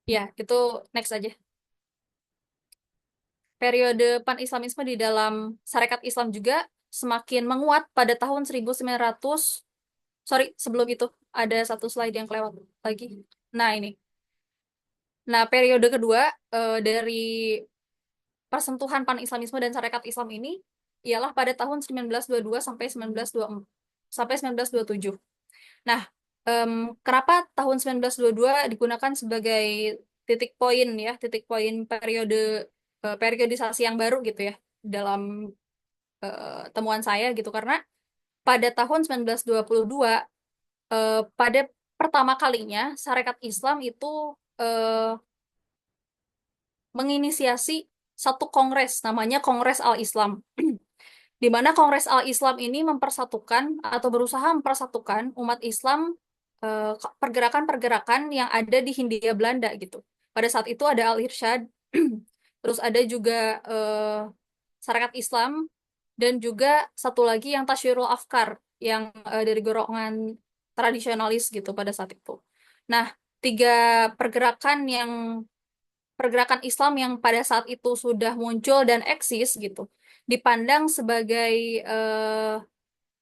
ya, itu next aja. Periode pan-Islamisme di dalam Sarekat Islam juga semakin menguat pada tahun 1900. Sorry, sebelum itu ada satu slide yang kelewat lagi. Nah, ini. Nah, periode kedua dari persentuhan pan-Islamisme dan Sarekat Islam ini ialah pada tahun 1922 sampai 1924 sampai 1927. Nah, kenapa tahun 1922 digunakan sebagai titik poin ya, titik poin periodisasi yang baru gitu ya dalam temuan saya gitu karena pada tahun 1922 pada pertama kalinya Sarekat Islam itu eh, menginisiasi satu kongres namanya Kongres Al-Islam di mana Kongres Al-Islam ini mempersatukan atau berusaha mempersatukan umat Islam pergerakan-pergerakan yang ada di Hindia Belanda gitu. Pada saat itu ada Al-Irsyad, terus ada juga Sarekat Islam, dan juga satu lagi yang Tasyrul Afkar, yang dari golongan tradisionalis gitu pada saat itu. Nah, tiga pergerakan pergerakan Islam yang pada saat itu sudah muncul dan eksis gitu, dipandang sebagai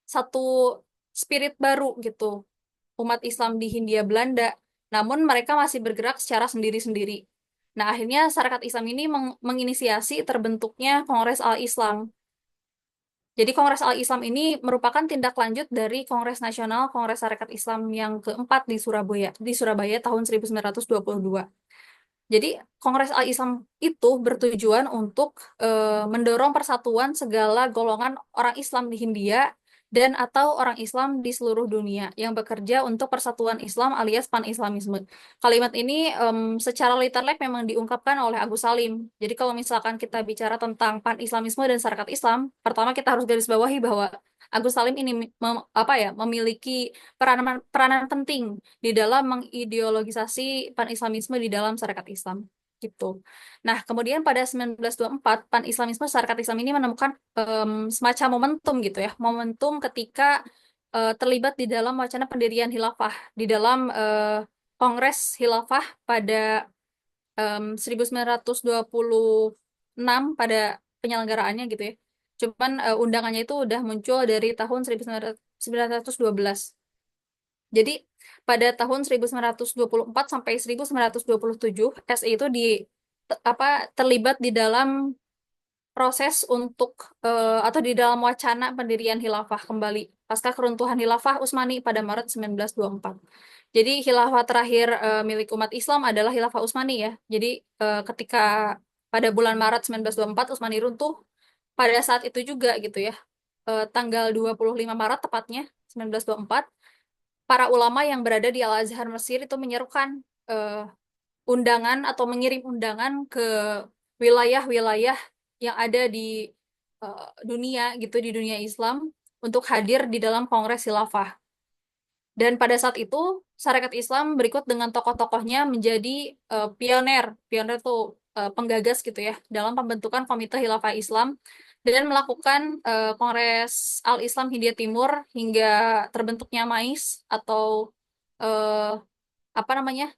satu spirit baru gitu umat Islam di Hindia Belanda. Namun mereka masih bergerak secara sendiri-sendiri. Nah, akhirnya Sarekat Islam ini menginisiasi terbentuknya Kongres Al-Islam. Jadi Kongres Al-Islam ini merupakan tindak lanjut dari Kongres Nasional Kongres Sarekat Islam yang keempat di Surabaya tahun 1922. Jadi Kongres Al-Islam itu bertujuan untuk mendorong persatuan segala golongan orang Islam di Hindia dan atau orang Islam di seluruh dunia yang bekerja untuk persatuan Islam alias pan-Islamisme. Kalimat ini secara literally memang diungkapkan oleh Agus Salim. Jadi kalau misalkan kita bicara tentang pan-Islamisme dan Sarekat Islam, pertama kita harus garis bawahi bahwa Agus Salim ini apa ya, memiliki peranan peranan penting di dalam mengideologisasi pan-Islamisme di dalam syarikat Islam gitu. Nah, kemudian pada 1924 pan-Islamisme syarikat Islam ini menemukan semacam momentum gitu ya, momentum ketika terlibat di dalam wacana pendirian khilafah di dalam Kongres Khilafah pada 1926 pada penyelenggaraannya gitu ya. Cuman undangannya itu udah muncul dari tahun 1912. Jadi pada tahun 1924 sampai 1927 SI itu apa terlibat di dalam proses untuk atau di dalam wacana pendirian khilafah kembali pasca keruntuhan khilafah Utsmani pada Maret 1924. Jadi khilafah terakhir milik umat Islam adalah khilafah Utsmani ya. Jadi ketika pada bulan Maret 1924 Utsmani runtuh, pada saat itu juga gitu ya. Tanggal 25 Maret tepatnya 1924, para ulama yang berada di Al-Azhar Mesir itu menyerukan undangan atau mengirim undangan ke wilayah-wilayah yang ada di dunia gitu di dunia Islam untuk hadir di dalam Kongres Khilafah. Dan pada saat itu Sarekat Islam berikut dengan tokoh-tokohnya menjadi pioner, pioner itu penggagas gitu ya dalam pembentukan Komite Khilafah Islam dan melakukan Kongres Al-Islam Hindia Timur hingga terbentuknya MAIS atau eh, apa namanya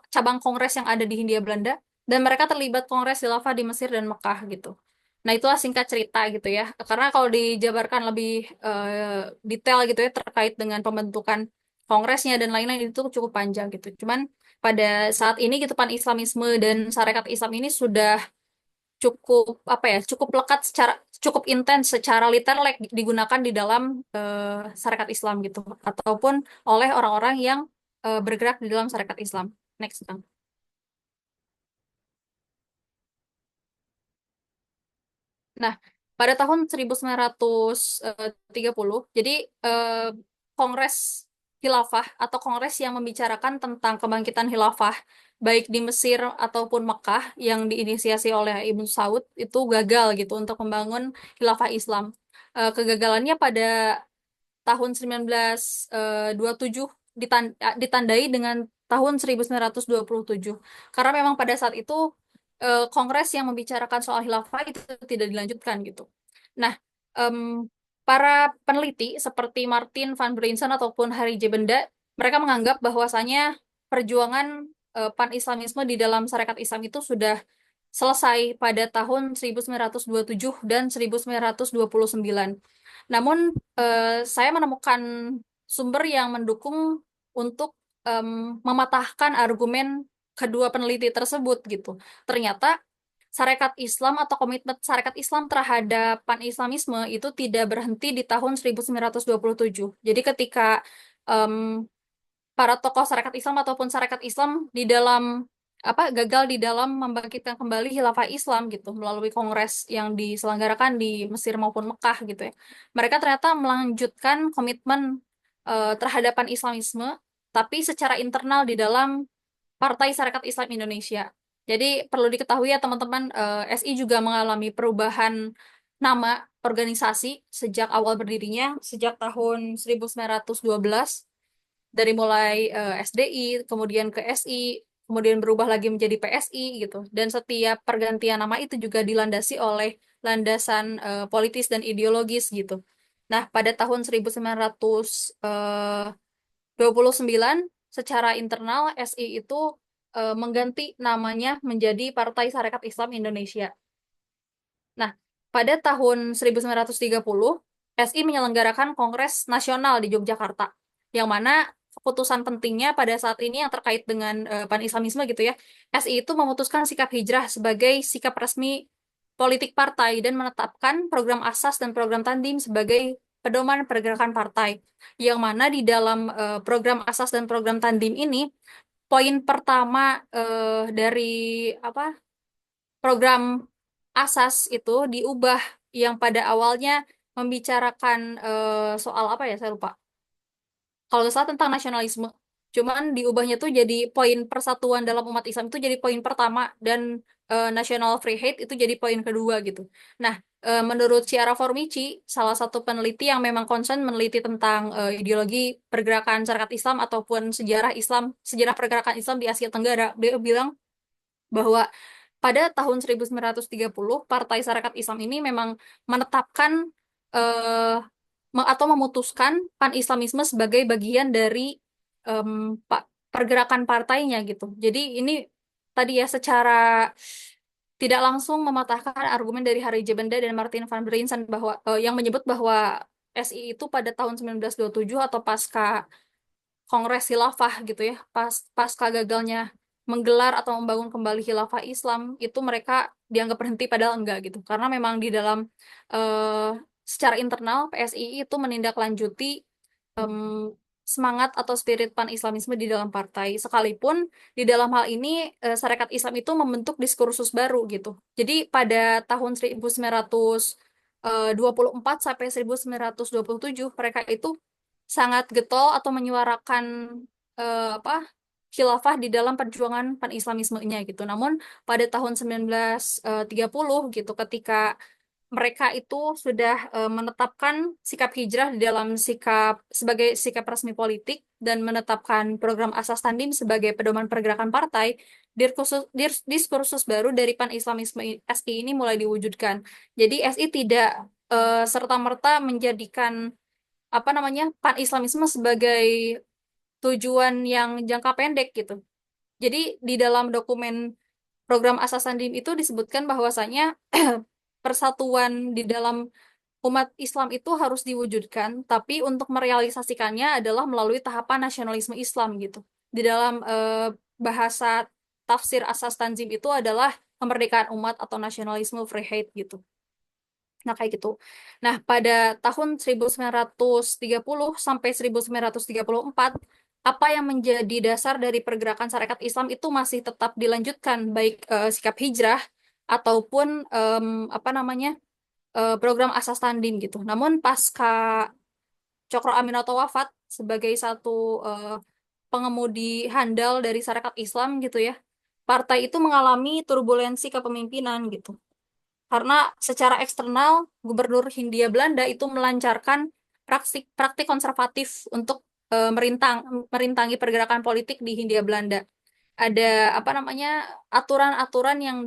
cabang kongres yang ada di Hindia Belanda dan mereka terlibat kongres khilafah di Mesir dan Mekah gitu. Nah, itulah singkat cerita gitu ya. Karena kalau dijabarkan lebih detail gitu ya terkait dengan pembentukan kongresnya dan lain-lain itu cukup panjang gitu. Cuman pada saat ini gitu pan-Islamisme dan Sarekat Islam ini sudah cukup apa ya, cukup lekat secara cukup intens secara literal digunakan di dalam Sarekat Islam gitu ataupun oleh orang-orang yang bergerak di dalam Sarekat Islam. Next, Kang. Nah, pada tahun 1930, jadi eh, Kongres Khilafah atau Kongres yang membicarakan tentang kebangkitan Khilafah, baik di Mesir ataupun Mekah, yang diinisiasi oleh Ibnu Saud, itu gagal gitu untuk membangun Khilafah Islam. Kegagalannya pada tahun 1927 ditandai dengan tahun 1927. Karena memang pada saat itu kongres yang membicarakan soal khilafah itu tidak dilanjutkan gitu. Nah, em, para peneliti seperti Martin van Brinsen ataupun Hari J. Benda, mereka menganggap bahwasanya perjuangan pan-Islamisme di dalam Sarekat Islam itu sudah selesai pada tahun 1927 dan 1929. Namun, saya menemukan sumber yang mendukung untuk mematahkan argumen kedua peneliti tersebut gitu. Ternyata Sarekat Islam atau komitmen Sarekat Islam terhadap pan-Islamisme itu tidak berhenti di tahun 1927. Jadi ketika em, para tokoh Sarekat Islam ataupun Sarekat Islam di dalam apa gagal di dalam membangkitkan kembali Khilafah Islam gitu melalui kongres yang diselenggarakan di Mesir maupun Mekah gitu ya. Mereka ternyata melanjutkan komitmen terhadapan Islamisme tapi secara internal di dalam Partai Sarekat Islam Indonesia. Jadi perlu diketahui ya teman-teman, SI juga mengalami perubahan nama organisasi sejak awal berdirinya, sejak tahun 1912 dari mulai SDI, kemudian ke SI, kemudian berubah lagi menjadi PSI gitu. Dan setiap pergantian nama itu juga dilandasi oleh landasan politis dan ideologis gitu. Nah, pada tahun 1929 secara internal SI itu mengganti namanya menjadi Partai Sarekat Islam Indonesia. Nah, pada tahun 1930, SI menyelenggarakan Kongres Nasional di Yogyakarta, yang mana keputusan pentingnya pada saat ini yang terkait dengan pan-Islamisme gitu ya, SI itu memutuskan sikap hijrah sebagai sikap resmi politik partai dan menetapkan program asas dan program tandim sebagai pedoman pergerakan partai, yang mana di dalam program asas dan program tandim ini, poin pertama dari apa program asas itu diubah yang pada awalnya membicarakan soal apa ya saya lupa. Kalau nggak salah tentang nasionalisme. Cuman diubahnya tuh jadi poin persatuan dalam umat Islam itu jadi poin pertama dan national free hate itu jadi poin kedua gitu. Nah, menurut Chiara Formici, salah satu peneliti yang memang concern meneliti tentang ideologi pergerakan syarikat Islam ataupun sejarah Islam, sejarah pergerakan Islam di Asia Tenggara, dia bilang bahwa pada tahun 1930 Partai Sarekat Islam ini memang menetapkan eh, atau memutuskan pan-Islamisme sebagai bagian dari pergerakan partainya gitu. Jadi ini tadi ya secara tidak langsung mematahkan argumen dari Harry J. Benda dan Martin van Brinsen bahwa yang menyebut bahwa SI itu pada tahun 1927 atau pasca Kongres Khilafah gitu ya, pasca gagalnya menggelar atau membangun kembali Khilafah Islam, itu mereka dianggap berhenti padahal enggak gitu. Karena memang di dalam eh, secara internal PSI itu menindaklanjuti em, semangat atau spirit pan-Islamisme di dalam partai. Sekalipun di dalam hal ini Sarekat Islam itu membentuk diskursus baru gitu. Jadi pada tahun 1924 sampai 1927 mereka itu sangat getol atau menyuarakan apa khilafah di dalam perjuangan pan-Islamismenya gitu. Namun pada tahun 1930 gitu ketika mereka itu sudah menetapkan sikap hijrah di dalam sikap sebagai sikap resmi politik dan menetapkan program Asas Tandim sebagai pedoman pergerakan partai, diskursus baru dari pan-Islamisme SI ini mulai diwujudkan. Jadi SI tidak serta-merta menjadikan apa namanya pan-Islamisme sebagai tujuan yang jangka pendek gitu. Jadi di dalam dokumen program Asas Tandim itu disebutkan bahwasanya persatuan di dalam umat Islam itu harus diwujudkan, tapi untuk merealisasikannya adalah melalui tahapan nasionalisme Islam gitu. Di dalam bahasa tafsir Asas Tanzim itu adalah kemerdekaan umat atau nasionalisme free hate gitu. Nah, kayak gitu. Nah, pada tahun 1930 sampai 1934, apa yang menjadi dasar dari pergerakan Sarekat Islam itu masih tetap dilanjutkan, baik sikap hijrah ataupun apa namanya program Asas Tandim gitu. Namun pasca Cokro Aminoto wafat sebagai satu eh, pengemudi handal dari Sarekat Islam gitu ya, partai itu mengalami turbulensi kepemimpinan gitu. Karena secara eksternal, Gubernur Hindia Belanda itu melancarkan praktik konservatif untuk merintangi pergerakan politik di Hindia Belanda. Ada apa namanya aturan-aturan yang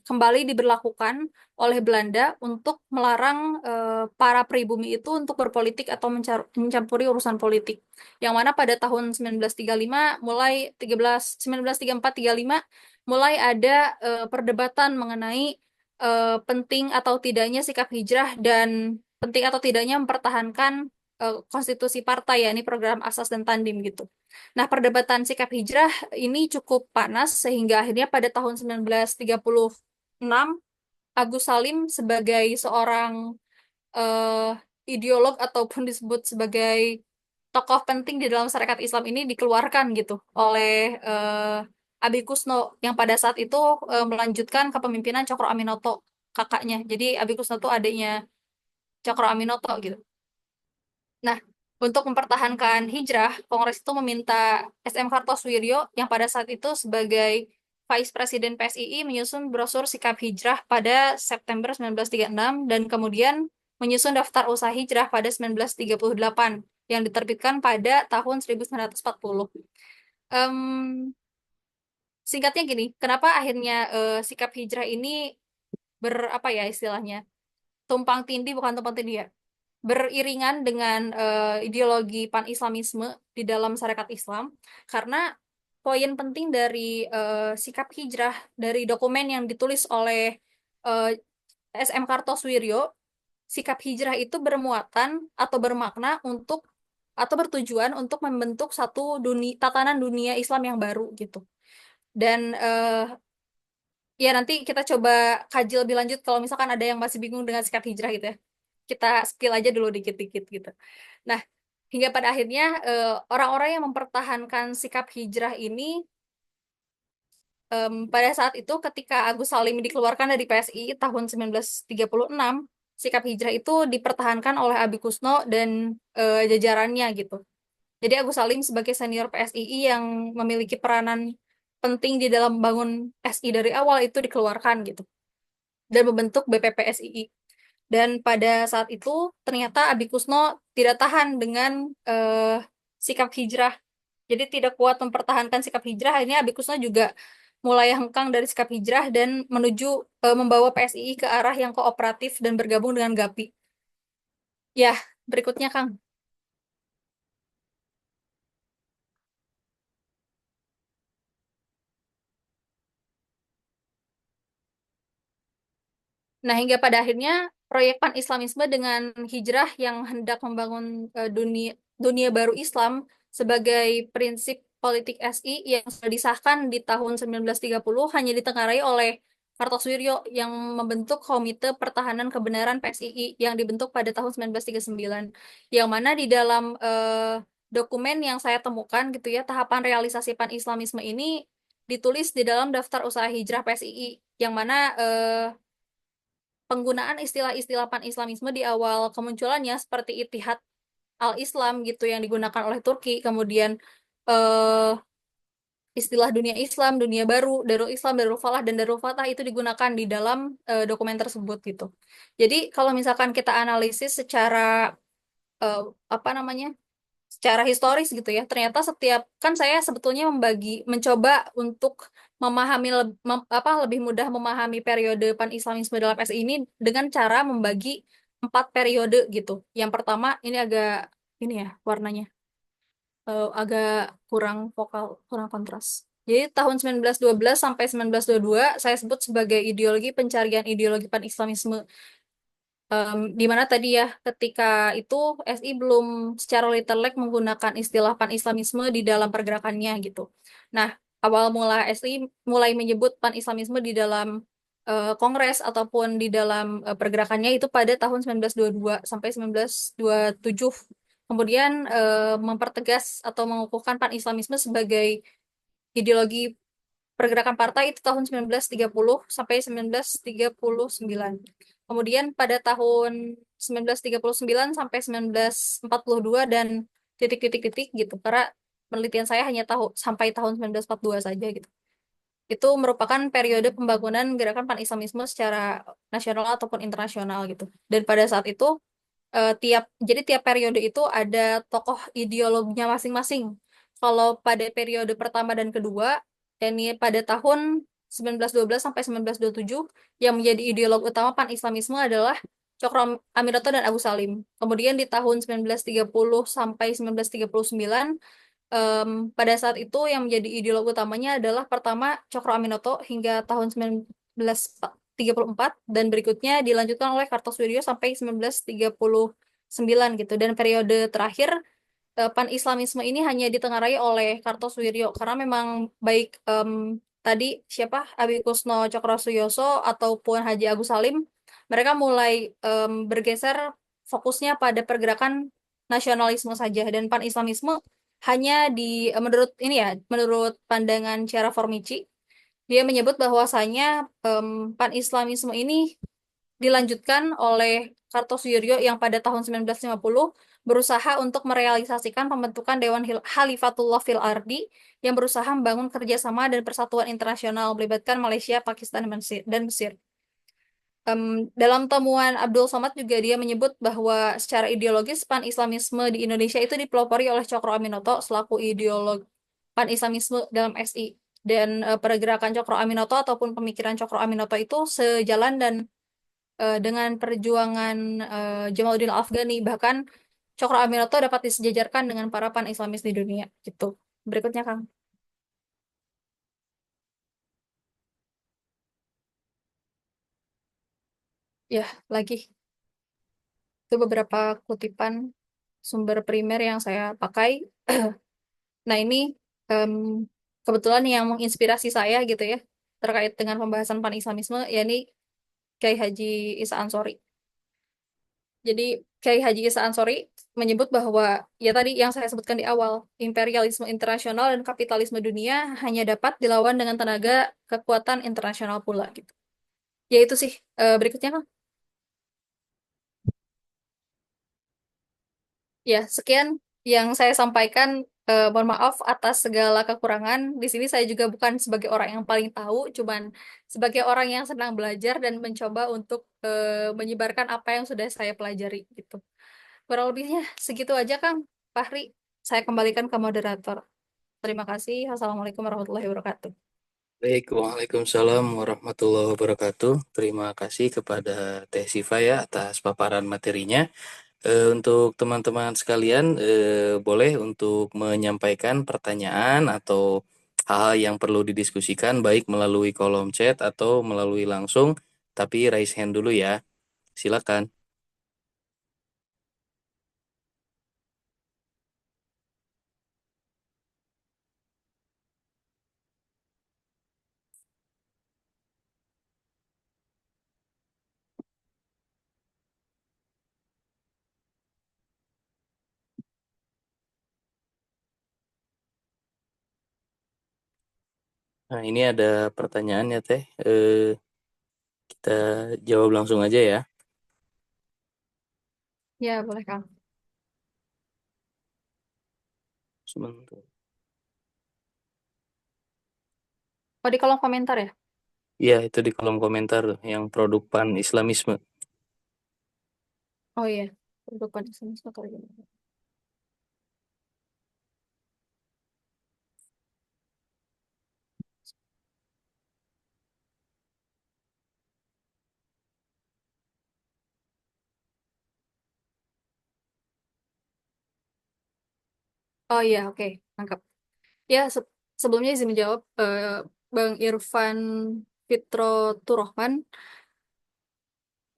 kembali diberlakukan oleh Belanda untuk melarang para pribumi itu untuk berpolitik atau mencampuri urusan politik. Yang mana pada tahun 1935 mulai 1934-35 mulai ada perdebatan mengenai penting atau tidaknya sikap hijrah dan penting atau tidaknya mempertahankan konstitusi partai ya ini program asas dan tandim gitu. Nah, perdebatan sikap hijrah ini cukup panas sehingga akhirnya pada tahun 1936 Agus Salim sebagai seorang eh, ideolog ataupun disebut sebagai tokoh penting di dalam masyarakat Islam ini dikeluarkan gitu oleh Abi Kusno yang pada saat itu melanjutkan kepemimpinan Cokro Aminoto kakaknya. Jadi Abi Kusno itu adiknya Cokro Aminoto gitu. Nah, untuk mempertahankan hijrah, Kongres itu meminta SM Kartosoewirjo yang pada saat itu sebagai Vice Presiden PSII menyusun brosur sikap hijrah pada September 1936 dan kemudian menyusun daftar usaha hijrah pada 1938 yang diterbitkan pada tahun 1940. Em, Singkatnya gini, kenapa akhirnya sikap hijrah ini berapa ya istilahnya? Tumpang tindih bukan tumpang tindih ya, beriringan dengan ideologi pan-Islamisme di dalam syarikat Islam karena poin penting dari sikap hijrah dari dokumen yang ditulis oleh eh, SM Kartosoewirjo, sikap hijrah itu bermuatan atau bermakna untuk atau bertujuan untuk membentuk satu tatanan dunia Islam yang baru gitu. Dan ya nanti kita coba kaji lebih lanjut kalau misalkan ada yang masih bingung dengan sikap hijrah gitu ya. Kita spill aja dulu dikit-dikit gitu. Nah, hingga pada akhirnya orang-orang yang mempertahankan sikap hijrah ini pada saat itu ketika Agus Salim dikeluarkan dari PSI tahun 1936, sikap hijrah itu dipertahankan oleh Abi Kusno dan jajarannya gitu. Jadi Agus Salim sebagai senior PSII yang memiliki peranan penting di dalam membangun SI dari awal itu dikeluarkan gitu dan membentuk BPPSII. Dan pada saat itu ternyata Abi Kusno tidak tahan dengan sikap hijrah. Jadi tidak kuat mempertahankan sikap hijrah. Akhirnya Abi Kusno juga mulai hengkang dari sikap hijrah dan menuju membawa PSII ke arah yang kooperatif dan bergabung dengan GAPI. Ya, berikutnya Kang. Nah, hingga pada akhirnya proyek pan-Islamisme dengan hijrah yang hendak membangun dunia dunia baru Islam sebagai prinsip politik SI yang sudah disahkan di tahun 1930 hanya ditengarai oleh Kartosuwiryo yang membentuk Komite Pertahanan Kebenaran PSII yang dibentuk pada tahun 1939. Yang mana di dalam dokumen yang saya temukan gitu ya, tahapan realisasi pan-Islamisme ini ditulis di dalam daftar usaha hijrah PSII yang mana penggunaan istilah-istilah pan-Islamisme di awal kemunculannya seperti Ittihad al-Islam gitu yang digunakan oleh Turki, kemudian eh, istilah dunia Islam, dunia baru, Darul Islam, Darul Falah, dan Darul Fatah itu digunakan di dalam dokumen tersebut gitu. Jadi kalau misalkan kita analisis secara eh, apa namanya secara historis gitu ya. Ternyata setiap kan saya sebetulnya mencoba untuk memahami lebih mudah memahami periode pan-Islamisme dalam SI ini dengan cara membagi 4 periode gitu. Yang pertama ini agak ini ya warnanya agak kurang vokal, kurang kontras. Jadi tahun 1912 sampai 1922 saya sebut sebagai ideologi pencarian ideologi pan-Islamisme. Di mana tadi ya, ketika itu SI belum secara literlek menggunakan istilah pan-Islamisme di dalam pergerakannya gitu. Nah, awal mula SI mulai menyebut pan-Islamisme di dalam kongres ataupun di dalam pergerakannya itu pada tahun 1922 sampai 1927. Kemudian mempertegas atau mengukuhkan pan-Islamisme sebagai ideologi pergerakan partai itu tahun 1930 sampai 1939. Kemudian pada tahun 1939 sampai 1942 dan titik-titik-titik gitu. Karena penelitian saya hanya tahu sampai tahun 1942 saja gitu. Itu merupakan periode pembangunan gerakan pan-Islamisme secara nasional ataupun internasional gitu. Dan pada saat itu jadi tiap periode itu ada tokoh ideologinya masing-masing. Kalau pada periode pertama dan kedua, yakni pada tahun 1912 sampai 1927, yang menjadi ideolog utama pan-Islamisme adalah Cokro Aminoto dan Abu Salim. Kemudian di tahun 1930 sampai 1939, pada saat itu yang menjadi ideolog utamanya adalah pertama Cokro Aminoto hingga tahun 1934 dan berikutnya dilanjutkan oleh Kartosuwiryo sampai 1939 gitu. Dan periode terakhir pan-Islamisme ini hanya ditengarai oleh Kartosuwiryo karena memang baik tadi siapa Abi Kusno Cokrosuyoso ataupun Haji Agus Salim mereka mulai bergeser fokusnya pada pergerakan nasionalisme saja dan pan-Islamisme hanya menurut ini ya menurut pandangan Syara Formici dia menyebut bahwasanya pan-Islamisme ini dilanjutkan oleh Kartosuwiryo yang pada tahun 1950 berusaha untuk merealisasikan pembentukan Dewan Khalifatullah fil Ardi yang berusaha membangun kerjasama dan persatuan internasional melibatkan Malaysia, Pakistan, dan Mesir. Dalam temuan Abdul Somad juga dia menyebut bahwa secara ideologis pan-Islamisme di Indonesia itu dipelopori oleh Cokro Aminoto selaku ideolog pan-Islamisme dalam SI. Dan pergerakan Cokro Aminoto ataupun pemikiran Cokro Aminoto itu sejalan dan dengan perjuangan Jamaluddin Al-Afghani. Bahkan Cokro Aminoto dapat disejajarkan dengan para pan-Islamis di dunia. Gitu. Berikutnya, Kang. Ya, lagi. Itu beberapa kutipan sumber primer yang saya pakai. Nah, ini em, kebetulan yang menginspirasi saya gitu ya, terkait dengan pembahasan pan-Islamisme, yakni Kiai Haji Isa Ansori. Jadi Kiai Haji Isa Ansori menyebut bahwa ya tadi yang saya sebutkan di awal, imperialisme internasional dan kapitalisme dunia hanya dapat dilawan dengan tenaga kekuatan internasional pula gitu. Ya itu sih berikutnya Kang. Ya, sekian yang saya sampaikan Mohon maaf atas segala kekurangan. Di sini saya juga bukan sebagai orang yang paling tahu, cuman sebagai orang yang senang belajar dan mencoba untuk menyebarkan apa yang sudah saya pelajari gitu. Kurang lebihnya segitu aja, Kang Fahri. Saya kembalikan ke moderator. Terima kasih. Wassalamualaikum warahmatullahi wabarakatuh. Baik, Waalaikumsalam warahmatullahi wabarakatuh. Terima kasih kepada Teh Sifa ya atas paparan materinya. Untuk teman-teman sekalian, boleh untuk menyampaikan pertanyaan atau hal-hal yang perlu didiskusikan baik melalui kolom chat atau melalui langsung, tapi raise hand dulu ya. Silakan. Nah, ini ada pertanyaan ya, Teh. Kita jawab langsung aja ya. Ya, boleh, Kang. Sebentar. Oh, di kolom komentar ya? Iya, itu di kolom komentar tuh, yang produk pan Islamisme. Oh iya. Untuk Islam kali ini. Oh iya, oke. Nangkap. Ya, sebelumnya izin menjawab, Bang Irfan Fitro Turrohman.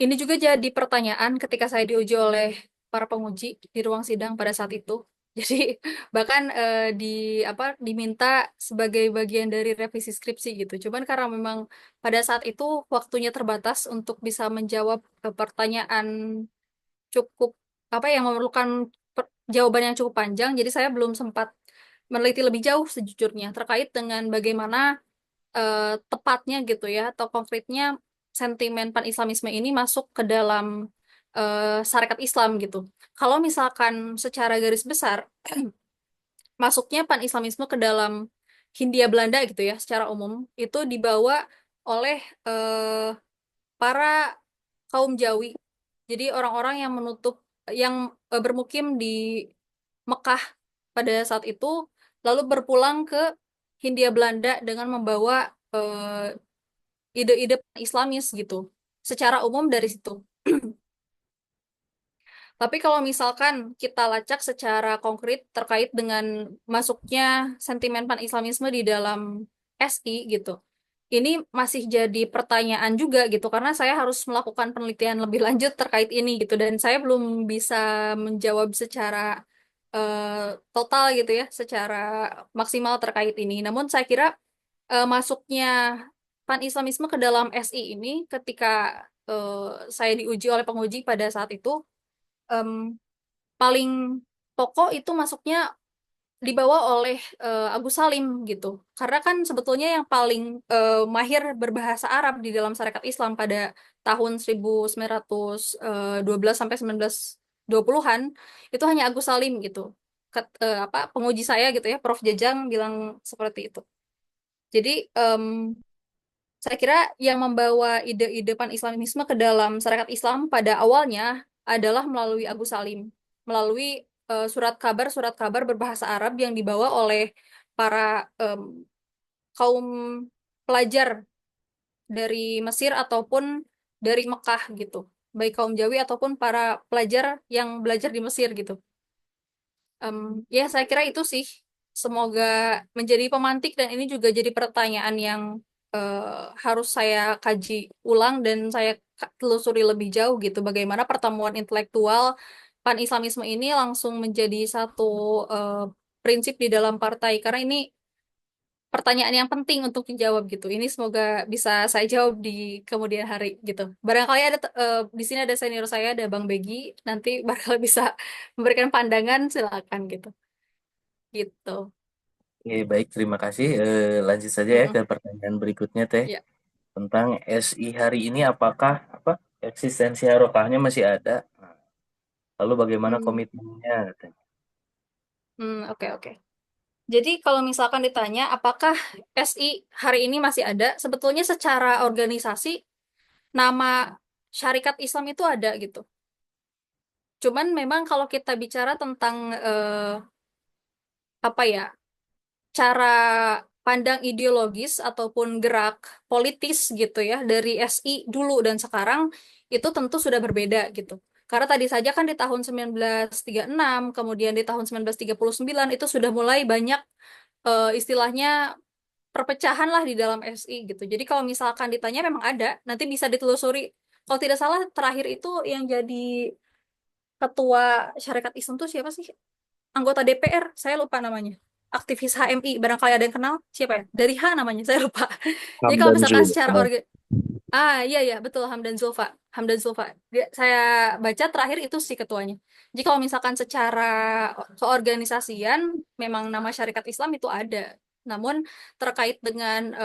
Ini juga jadi pertanyaan ketika saya diuji oleh para penguji di ruang sidang pada saat itu. Jadi bahkan di apa diminta sebagai bagian dari revisi skripsi gitu. Cuman karena memang pada saat itu waktunya terbatas untuk bisa menjawab pertanyaan cukup apa yang memerlukan jawaban yang cukup panjang. Jadi saya belum sempat meneliti lebih jauh sejujurnya terkait dengan bagaimana tepatnya gitu ya atau konkretnya sentimen pan-Islamisme ini masuk ke dalam syariat Islam gitu. Kalau misalkan secara garis besar masuknya pan-Islamisme ke dalam Hindia Belanda gitu ya secara umum itu dibawa oleh para kaum Jawi. Jadi orang-orang yang yang bermukim di Mekah pada saat itu lalu berpulang ke Hindia Belanda dengan membawa ide-ide Islamis gitu. Secara umum dari situ. Tapi kalau misalkan kita lacak secara konkret terkait dengan masuknya sentimen pan-Islamisme di dalam SI gitu. Ini masih jadi pertanyaan juga gitu karena saya harus melakukan penelitian lebih lanjut terkait ini gitu dan saya belum bisa menjawab secara total gitu ya, secara maksimal terkait ini. Namun saya kira masuknya pan-Islamisme ke dalam SI ini ketika saya diuji oleh penguji pada saat itu em, paling pokok itu masuknya dibawa oleh Agus Salim gitu. Karena kan sebetulnya yang paling mahir berbahasa Arab di dalam syarikat Islam pada tahun 1912 sampai 1920-an itu hanya Agus Salim gitu. Apa penguji saya gitu ya, Prof Jajang bilang seperti itu. Jadi saya kira yang membawa ide-ide pan-Islamisme ke dalam syariat Islam pada awalnya adalah melalui Agus Salim, melalui surat kabar berbahasa Arab yang dibawa oleh para kaum pelajar dari Mesir ataupun dari Mekah gitu, baik kaum Jawi ataupun para pelajar yang belajar di Mesir gitu. Em, ya, saya kira itu sih. Semoga menjadi pemantik dan ini juga jadi pertanyaan yang harus saya kaji ulang dan saya telusuri lebih jauh gitu. Bagaimana pertemuan intelektual pan-Islamisme ini langsung menjadi satu eh, prinsip di dalam partai. Karena ini pertanyaan yang penting untuk dijawab gitu. Ini semoga bisa saya jawab di kemudian hari gitu. Barangkali ada di sini ada senior saya, ada Bang Begi, nanti bakal bisa memberikan pandangan, silakan gitu. Gitu. Oke, baik, terima kasih. Lanjut saja ya ke Mm-mm. pertanyaan berikutnya, Teh. Ya. Tentang SI hari ini apakah apa eksistensi harokahnya masih ada? Lalu bagaimana Hmm. komitmennya? Katanya. Oke, oke. Jadi kalau misalkan ditanya apakah SI hari ini masih ada, sebetulnya secara organisasi nama Syarikat Islam itu ada gitu. Cuman memang kalau kita bicara tentang apa ya, cara pandang ideologis ataupun gerak politis gitu ya dari SI dulu dan sekarang itu tentu sudah berbeda gitu. Karena tadi saja kan di tahun 1936, kemudian di tahun 1939 itu sudah mulai banyak istilahnya perpecahan lah di dalam SI gitu. Jadi kalau misalkan ditanya memang ada, nanti bisa ditelusuri. Kalau tidak salah terakhir itu yang jadi ketua Syarikat Islam tuh siapa sih? Anggota DPR, saya lupa namanya. Aktivis HMI, barangkali ada yang kenal siapa ya? Dari H namanya, saya lupa. Jadi kalau Hamdan misalkan secara Zulfa. iya iya betul Hamdan Zulfa. Hamdan Zulfa. Saya baca terakhir itu sih ketuanya. Jadi kalau misalkan secara keorganisasian memang nama Syarikat Islam itu ada. Namun terkait dengan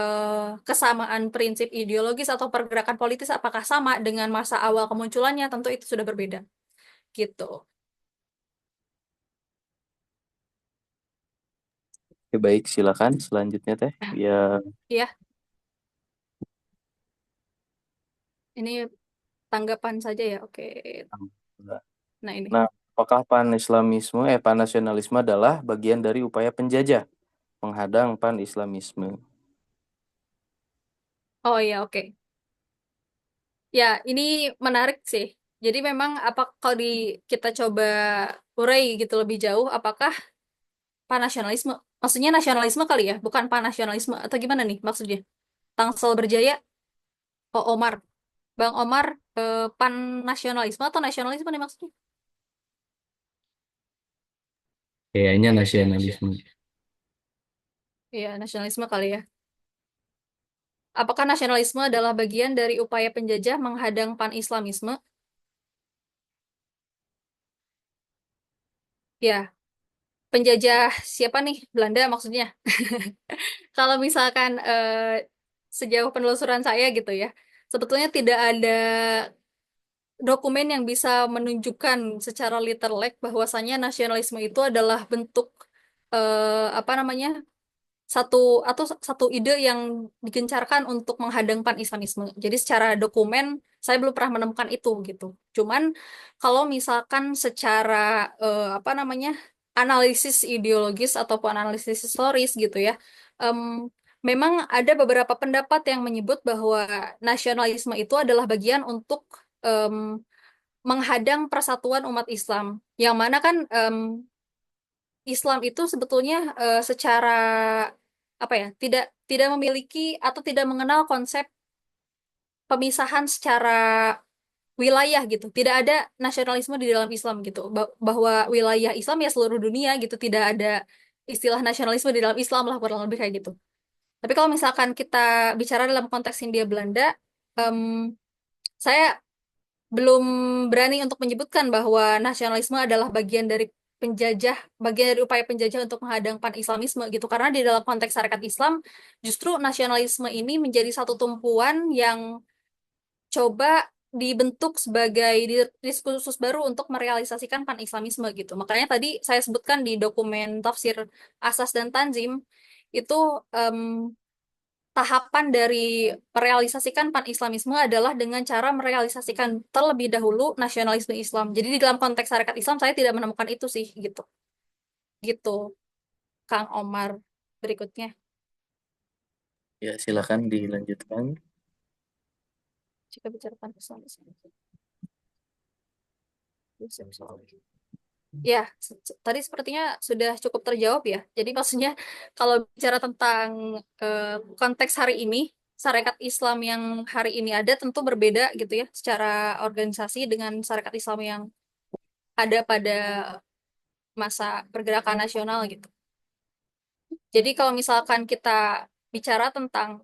kesamaan prinsip ideologis atau pergerakan politis apakah sama dengan masa awal kemunculannya, tentu itu sudah berbeda. Gitu. Oke, baik, silakan selanjutnya teh. Ya, Iya, ini tanggapan saja ya. Oke. Nah ini. nah, apakah pan-nasionalisme adalah bagian dari upaya penjajah menghadang pan-islamisme? Oh iya, oke. Ya, ini menarik sih. Jadi memang apa kalau kita coba urai gitu lebih jauh, apakah panasionalisme? Maksudnya nasionalisme kali ya, bukan panasionalisme atau gimana nih maksudnya? Tangsel Berjaya, oh Omar, Bang Omar, pan-nasionalisme atau nasionalisme nih maksudnya? Kayaknya nasionalisme. Iya, nasionalisme kali ya. Apakah nasionalisme adalah bagian dari upaya penjajah menghadang pan-islamisme? Ya, penjajah siapa nih? Belanda maksudnya. Kalau misalkan sejauh penelusuran saya gitu ya, sebetulnya tidak ada dokumen yang bisa menunjukkan secara literally bahwasanya nasionalisme itu adalah bentuk apa namanya satu atau satu ide yang digencarkan untuk menghadang pan-Islamisme. Jadi secara dokumen saya belum pernah menemukan itu gitu. Cuman kalau misalkan secara apa namanya analisis ideologis ataupun analisis historis gitu ya, em, memang ada beberapa pendapat yang menyebut bahwa nasionalisme itu adalah bagian untuk em, menghadang persatuan umat Islam. Yang mana kan Islam itu sebetulnya secara apa ya tidak tidak memiliki atau tidak mengenal konsep pemisahan secara wilayah gitu. Tidak ada nasionalisme di dalam Islam gitu. Bahwa wilayah Islam ya seluruh dunia gitu. Tidak ada istilah nasionalisme di dalam Islam lah kurang lebih kayak gitu. Tapi kalau misalkan kita bicara dalam konteks Hindia Belanda, em, saya belum berani untuk menyebutkan bahwa nasionalisme adalah bagian dari penjajah, bagian dari upaya penjajah untuk menghadang pan-Islamisme gitu. Karena di dalam konteks syarikat Islam, justru nasionalisme ini menjadi satu tumpuan yang coba dibentuk sebagai diskursus baru untuk merealisasikan pan-Islamisme gitu. Makanya tadi saya sebutkan di dokumen tafsir Asas dan Tanzim itu em, tahapan dari merealisasikan pan-Islamisme adalah dengan cara merealisasikan terlebih dahulu nasionalisme Islam. Jadi di dalam konteks syarikat Islam saya tidak menemukan itu sih gitu. Gitu, Kang Omar. Berikutnya, Ya, silakan dilanjutkan. jika bicara pan-Islamisme. Ya, tadi sepertinya sudah cukup terjawab ya. Jadi maksudnya kalau bicara tentang eh, konteks hari ini, Sarekat Islam yang hari ini ada tentu berbeda gitu ya, secara organisasi dengan Sarekat Islam yang ada pada masa pergerakan nasional gitu. Jadi kalau misalkan kita bicara tentang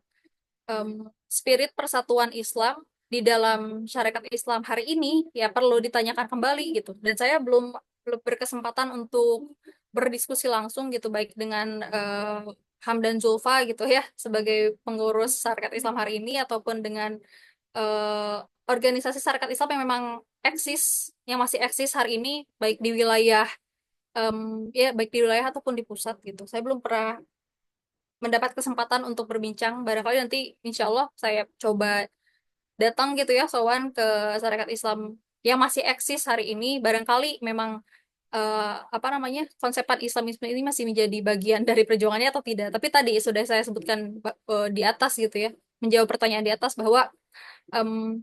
em, spirit persatuan Islam di dalam syarikat Islam hari ini, ya perlu ditanyakan kembali gitu. Dan saya belum berkesempatan untuk berdiskusi langsung gitu, baik dengan Hamdan Zulfa gitu ya, sebagai pengurus syarikat Islam hari ini, ataupun dengan organisasi syarikat Islam yang memang eksis, yang masih eksis hari ini, baik di wilayah em, ya baik di wilayah ataupun di pusat gitu. Saya belum pernah mendapat kesempatan untuk berbincang. Barangkali nanti insya Allah saya coba datang gitu ya, sowan ke Sarekat Islam yang masih eksis hari ini. Barangkali memang eh, apa namanya konsepan Islamisme ini masih menjadi bagian dari perjuangannya atau tidak. Tapi tadi sudah saya sebutkan di atas gitu ya, menjawab pertanyaan di atas bahwa em,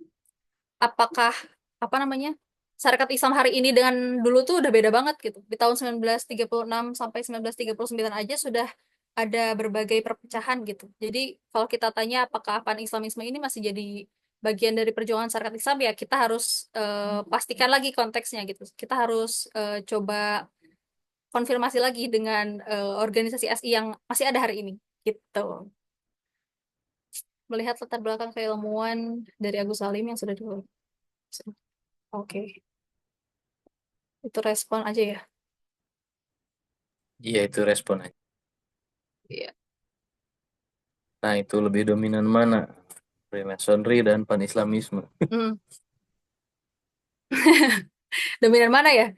apakah apa namanya Sarekat Islam hari ini dengan dulu tuh udah beda banget gitu. Di tahun 1936 sampai 1939 aja sudah ada berbagai perpecahan gitu. Jadi kalau kita tanya apakah pan-Islamisme ini masih jadi bagian dari perjuangan Sarekat Islam, ya kita harus pastikan lagi konteksnya gitu. Kita harus coba konfirmasi lagi dengan organisasi SI yang masih ada hari ini gitu. Melihat latar belakang keilmuan dari Agus Salim yang sudah dulu. Oke, itu respon aja ya. Iya, itu respon aja. Iya. Nah, itu lebih dominan mana? Freemasonry dan Pan-Islamisme. Hmm. Dominan mana ya?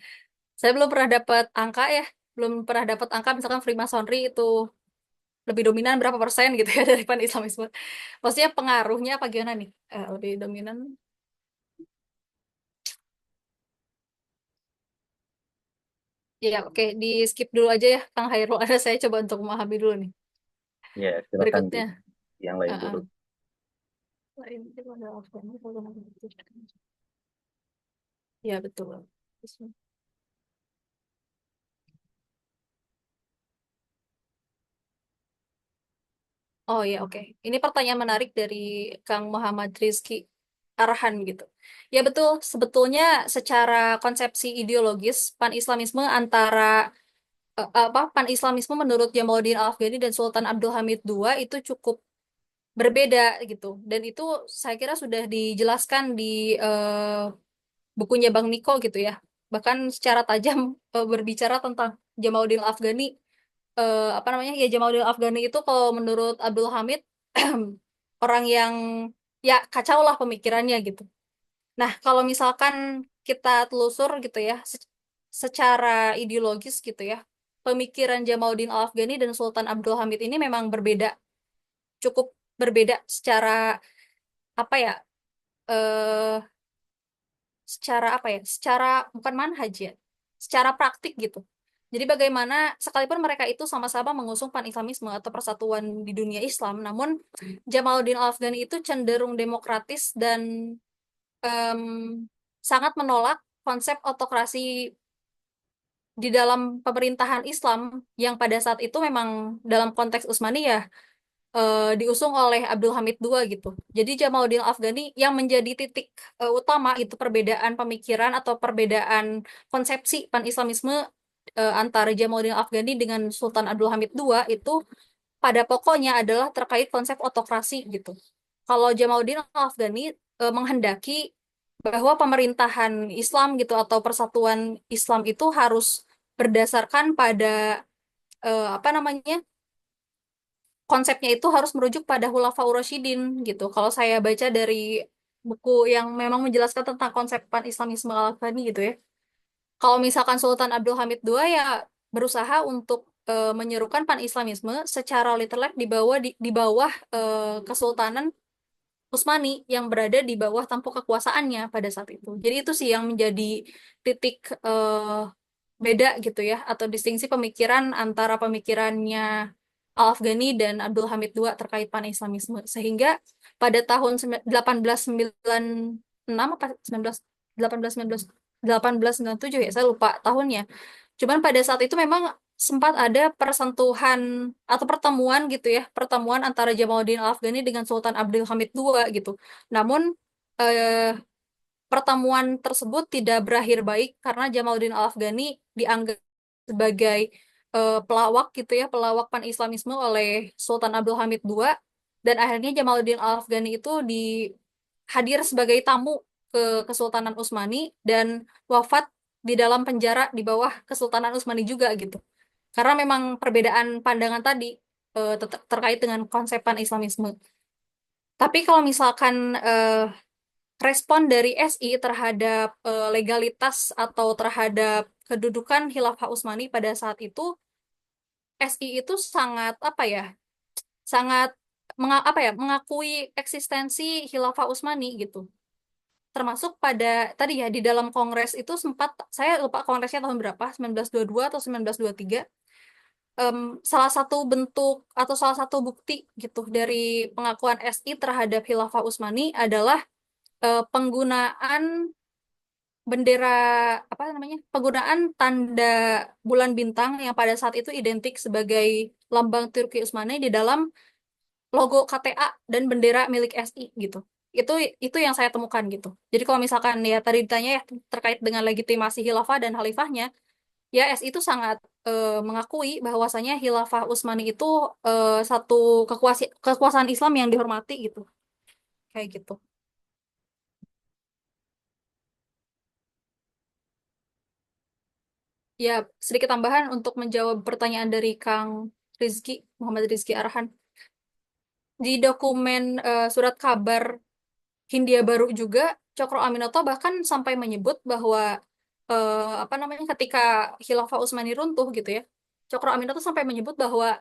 Saya belum pernah dapat angka ya. Belum pernah dapat angka misalkan Freemasonry itu lebih dominan berapa persen gitu ya dari pan-Islamisme. Maksudnya pengaruhnya apa gimana nih? Lebih dominan. Ya, oke. Di skip dulu aja ya, Kang Hairul. Ada saya coba untuk memahami dulu nih. Ya, silakan di Berikutnya. yang lain dulu. Heeh. Lain itu adalah ya, betul. Oh ya, oke. Ini pertanyaan menarik dari Kang Muhammad Rizky Arhan gitu. Ya betul, sebetulnya secara konsepsi ideologis pan-Islamisme antara apa pan-Islamisme menurut Jamaluddin Al-Afghani dan Sultan Abdul Hamid II itu cukup berbeda gitu. Dan itu saya kira sudah dijelaskan di bukunya Bang Niko gitu ya. Bahkan secara tajam berbicara tentang Jamaluddin Al-Afghani, apa namanya ya, Jamaluddin Afghani itu kalau menurut Abdul Hamid orang yang ya kacau lah pemikirannya gitu. Nah kalau misalkan kita telusur gitu ya, secara ideologis gitu ya, pemikiran Jamaluddin Al-Afghani dan Sultan Abdul Hamid ini memang berbeda, cukup berbeda secara apa ya, eh secara apa ya, secara bukan manhaj ya, secara praktik gitu. Jadi bagaimana sekalipun mereka itu sama-sama mengusung pan-Islamisme atau persatuan di dunia Islam, namun Jamaluddin Al-Afghani itu cenderung demokratis dan em, sangat menolak konsep otokrasi di dalam pemerintahan Islam yang pada saat itu memang dalam konteks Utsmani ya diusung oleh Abdul Hamid II gitu. Jadi Jamaluddin Afghani yang menjadi titik utama itu perbedaan pemikiran atau perbedaan konsepsi pan-Islamisme antara Jamaluddin Afghani dengan Sultan Abdul Hamid II itu pada pokoknya adalah terkait konsep otokrasi gitu. Kalau Jamaluddin Afghani menghendaki bahwa pemerintahan Islam gitu atau persatuan Islam itu harus berdasarkan pada apa namanya, konsepnya itu harus merujuk pada Khulafaur Rasyidin gitu. Kalau saya baca dari buku yang memang menjelaskan tentang konsep pan-Islamisme Al-Albani gitu ya. Kalau misalkan Sultan Abdul Hamid II ya berusaha untuk menyerukan pan-Islamisme secara literal di bawah Kesultanan Utsmani yang berada di bawah tampuk kekuasaannya pada saat itu. Jadi itu sih yang menjadi titik beda gitu ya, atau distingsi pemikiran antara pemikirannya Al-Afghani dan Abdul Hamid II terkait pan-Islamisme. Sehingga pada tahun 1896 apa 19 1819 1897 ya, saya lupa tahunnya. Cuman pada saat itu memang sempat ada persentuhan atau pertemuan gitu ya, pertemuan antara Jamaluddin Al-Afghani dengan Sultan Abdul Hamid II gitu. Namun eh, pertemuan tersebut tidak berakhir baik karena Jamaluddin Al-Afghani dianggap sebagai pelawak gitu ya, pelawak pan-Islamisme oleh Sultan Abdul Hamid II, dan akhirnya Jamaluddin Al-Afghani itu hadir sebagai tamu ke Kesultanan Utsmani dan wafat di dalam penjara di bawah Kesultanan Utsmani juga gitu. Karena memang perbedaan pandangan tadi terkait dengan konsep pan-Islamisme. Tapi kalau misalkan respon dari SI terhadap legalitas atau terhadap kedudukan Khilafah Utsmani pada saat itu, SI itu sangat apa ya, sangat apa ya, mengakui eksistensi Khilafah Utsmani gitu. Termasuk pada tadi ya di dalam kongres itu sempat, saya lupa kongresnya tahun berapa, 1922 atau 1923, em, salah satu bentuk atau salah satu bukti gitu dari pengakuan SI terhadap Khilafah Utsmani adalah penggunaan bendera, apa namanya, penggunaan tanda bulan bintang yang pada saat itu identik sebagai lambang Turki Utsmani di dalam logo KTA dan bendera milik SI gitu. Itu yang saya temukan gitu. Jadi kalau misalkan ya tadi ditanya ya terkait dengan legitimasi khilafah dan khalifahnya, ya SI itu sangat mengakui bahwasanya khilafah Utsmani itu satu kekuasaan Islam yang dihormati gitu. Kayak gitu. Ya, sedikit tambahan untuk menjawab pertanyaan dari Kang Rizky, Muhammad Rizky Arhan. Di dokumen surat kabar Hindia Baru juga, Cokro Aminoto bahkan sampai menyebut bahwa apa namanya, ketika Khilafah Utsmani runtuh gitu ya, Cokro Aminoto sampai menyebut bahwa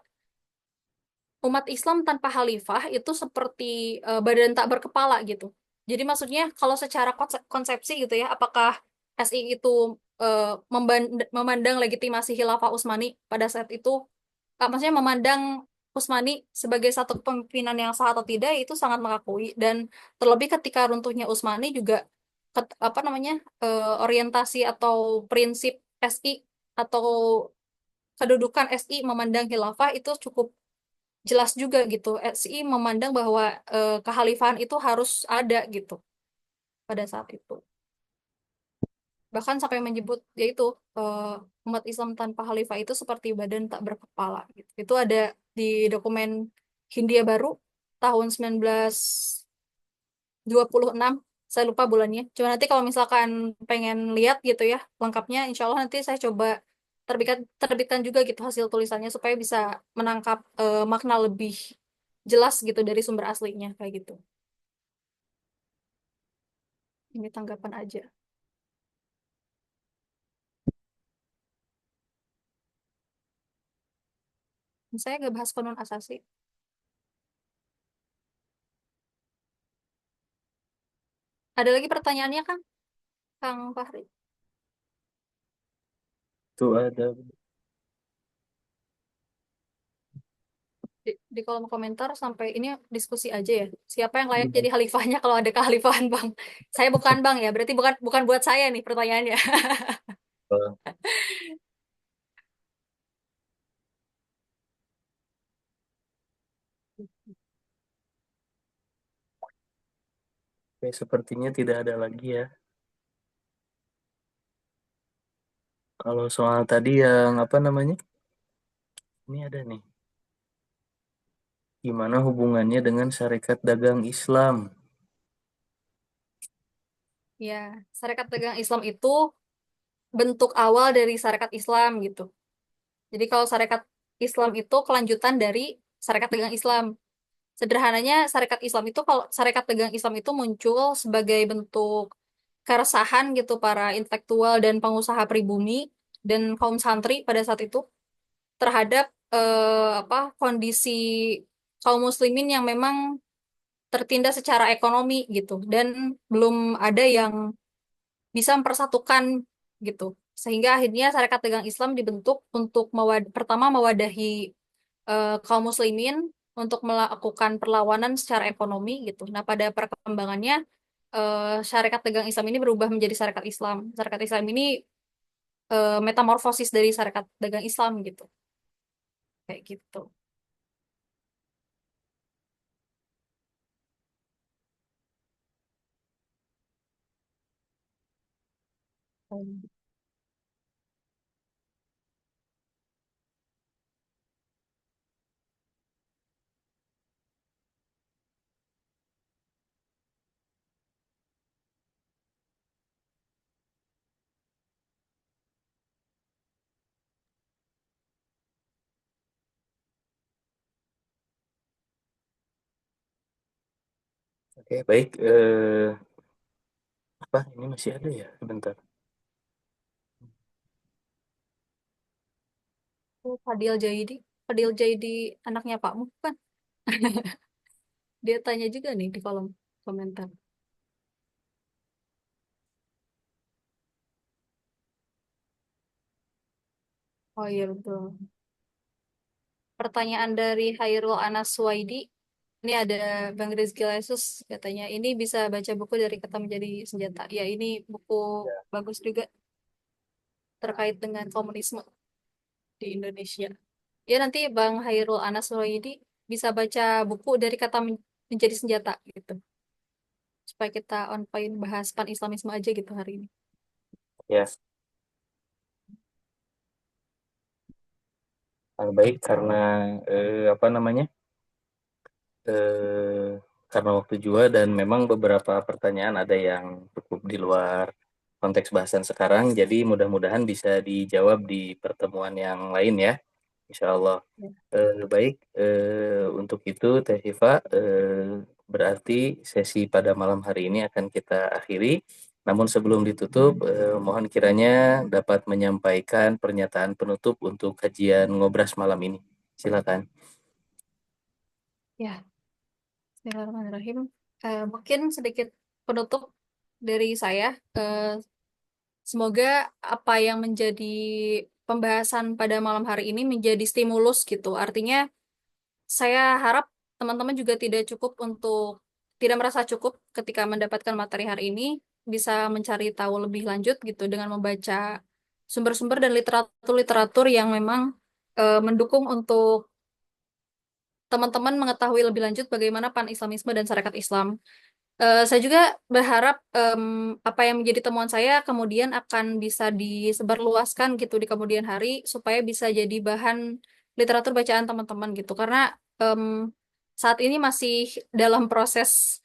umat Islam tanpa khalifah itu seperti badan tak berkepala gitu. Jadi maksudnya kalau secara konsepsi gitu ya, apakah SI itu memandang legitimasi Khilafah Utsmani pada saat itu, maksudnya memandang Utsmani sebagai satu kepemimpinan yang sah atau tidak, itu sangat mengakui. Dan terlebih ketika runtuhnya Utsmani juga apa namanya, orientasi atau prinsip SI atau kedudukan SI memandang khilafah itu cukup jelas juga gitu. SI memandang bahwa kekhalifahan itu harus ada gitu pada saat itu. Bahkan sampai menyebut yaitu umat Islam tanpa khalifah itu seperti badan tak berkepala gitu. Itu ada di dokumen Hindia Baru tahun 1926. Saya lupa bulannya. Cuma nanti kalau misalkan pengen lihat gitu ya lengkapnya, insya Allah nanti saya coba terbitkan juga gitu hasil tulisannya supaya bisa menangkap makna lebih jelas gitu dari sumber aslinya kayak gitu. Ini tanggapan aja. Saya nggak bahas konun asasi. Ada lagi pertanyaannya kan, Kang Fahri? Itu ada. Di kolom komentar sampai ini diskusi aja ya. Siapa yang layak jadi khalifahnya kalau ada kekhalifahan, Bang? Saya bukan Bang ya, berarti bukan bukan buat saya nih pertanyaannya. Oke, sepertinya tidak ada lagi ya. Kalau soal tadi yang apa namanya? Ini ada nih. Gimana hubungannya dengan Syarikat Dagang Islam? Ya, Syarikat Dagang Islam itu bentuk awal dari Syarikat Islam gitu. Jadi kalau Syarikat Islam itu kelanjutan dari Syarikat Dagang Islam. Sederhananya, Syarikat Islam itu, kalau Syarikat Dagang Islam itu muncul sebagai bentuk keresahan gitu para intelektual dan pengusaha pribumi dan kaum santri pada saat itu terhadap apa, kondisi kaum muslimin yang memang tertindas secara ekonomi gitu dan belum ada yang bisa mempersatukan gitu. Sehingga akhirnya Syarikat Dagang Islam dibentuk untuk pertama mewadahi kaum muslimin untuk melakukan perlawanan secara ekonomi gitu. Nah, pada perkembangannya Syarikat Dagang Islam ini berubah menjadi Syarikat Islam. Syarikat Islam ini metamorfosis dari Syarikat Dagang Islam gitu. Kayak gitu. Hmm. Oke, baik. Apa ini masih ada ya? Sebentar. Oh, Fadil Jaidi. Fadil Jaidi anaknya Pak Mu kan? Dia tanya juga nih di kolom komentar. Oh iya betul. Pertanyaan dari Hairul Anaswaidi. Ini ada Bang Rizky Lesus katanya ini bisa baca buku dari kata menjadi senjata. Ya ini buku bagus juga terkait dengan komunisme di Indonesia. Ya nanti Bang Hairul Anaswaidi bisa baca buku dari kata menjadi senjata gitu. Supaya kita on point bahas pan-Islamisme aja gitu hari ini. Ya, baik karena apa namanya? eh, karena waktu juga dan memang beberapa pertanyaan ada yang cukup di luar konteks bahasan sekarang, jadi mudah-mudahan bisa dijawab di pertemuan yang lain ya, insya Allah. Ya. Baik, untuk itu Teh Siva, berarti sesi pada malam hari ini akan kita akhiri. Namun sebelum ditutup, mohon kiranya dapat menyampaikan pernyataan penutup untuk kajian ngobras malam ini. Silakan. Ya, Bismillahirrahmanirrahim. Mungkin sedikit penutup dari saya. Semoga apa yang menjadi pembahasan pada malam hari ini menjadi stimulus gitu. Artinya, saya harap teman-teman juga tidak merasa cukup ketika mendapatkan materi hari ini, bisa mencari tahu lebih lanjut gitu dengan membaca sumber-sumber dan literatur-literatur yang memang mendukung untuk teman-teman mengetahui lebih lanjut bagaimana pan-Islamisme dan syarikat Islam. Saya juga berharap apa yang menjadi temuan saya kemudian akan bisa disebarluaskan gitu di kemudian hari supaya bisa jadi bahan literatur bacaan teman-teman gitu. Karena em, saat ini masih dalam proses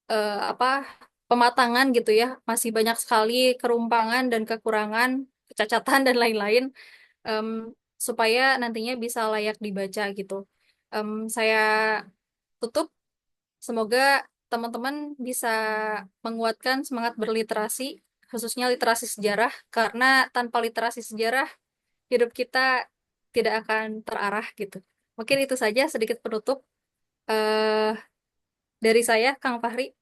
apa pematangan gitu ya, masih banyak sekali kerumpangan dan kekurangan, kecacatan dan lain-lain em, supaya nantinya bisa layak dibaca gitu. Saya tutup. Semoga teman-teman bisa menguatkan semangat berliterasi, khususnya literasi sejarah, karena tanpa literasi sejarah, hidup kita tidak akan terarah gitu. Mungkin itu saja sedikit penutup eh dari saya, Kang Fahri.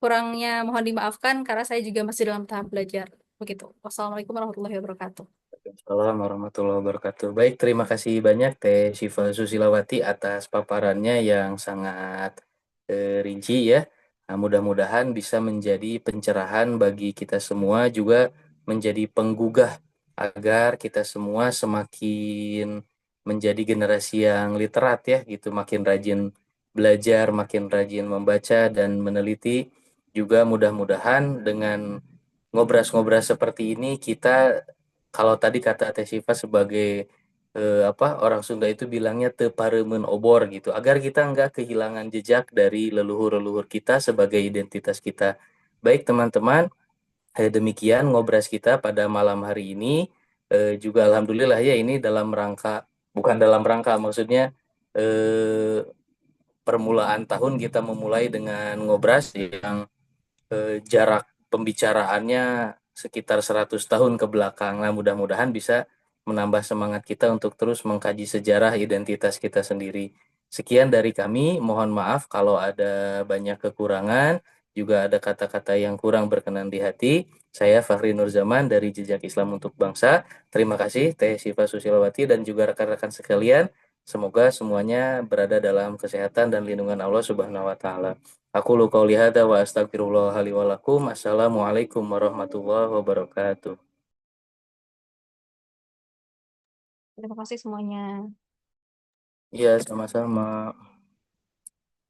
Kurangnya mohon dimaafkan karena saya juga masih dalam tahap belajar. Begitu. Wassalamualaikum warahmatullahi wabarakatuh. Assalamualaikum warahmatullahi wabarakatuh. Baik, terima kasih banyak Teh Syifa Susilawati atas paparannya yang sangat rinci ya. Nah, mudah-mudahan bisa menjadi pencerahan bagi kita semua, juga menjadi penggugah agar kita semua semakin menjadi generasi yang literat ya, gitu, makin rajin belajar, makin rajin membaca dan meneliti. Juga mudah-mudahan dengan ngobras-ngobras seperti ini kita, kalau tadi kata Teh Siva sebagai apa, orang Sunda itu bilangnya teu pareumeun obor gitu, agar kita nggak kehilangan jejak dari leluhur-leluhur kita sebagai identitas kita. Baik teman-teman, demikian ngobras kita pada malam hari ini. Juga alhamdulillah ya, ini dalam rangka, bukan dalam rangka, maksudnya eh, permulaan tahun kita memulai dengan ngobras yang jarak pembicaraannya sekitar 100 tahun ke belakang. Nah, mudah-mudahan bisa menambah semangat kita untuk terus mengkaji sejarah identitas kita sendiri. Sekian dari kami, mohon maaf kalau ada banyak kekurangan, juga ada kata-kata yang kurang berkenan di hati. Saya Fahri Nurzaman dari Jejak Islam untuk Bangsa. Terima kasih Teh Sifa Susilawati dan juga rekan-rekan sekalian. Semoga semuanya berada dalam kesehatan dan lindungan Allah Subhanahu wa taala. Aku lu qauli hadza wa astagfirullah li wa lakum. Assalamualaikum warahmatullahi wabarakatuh. Terima kasih semuanya. Iya, sama-sama.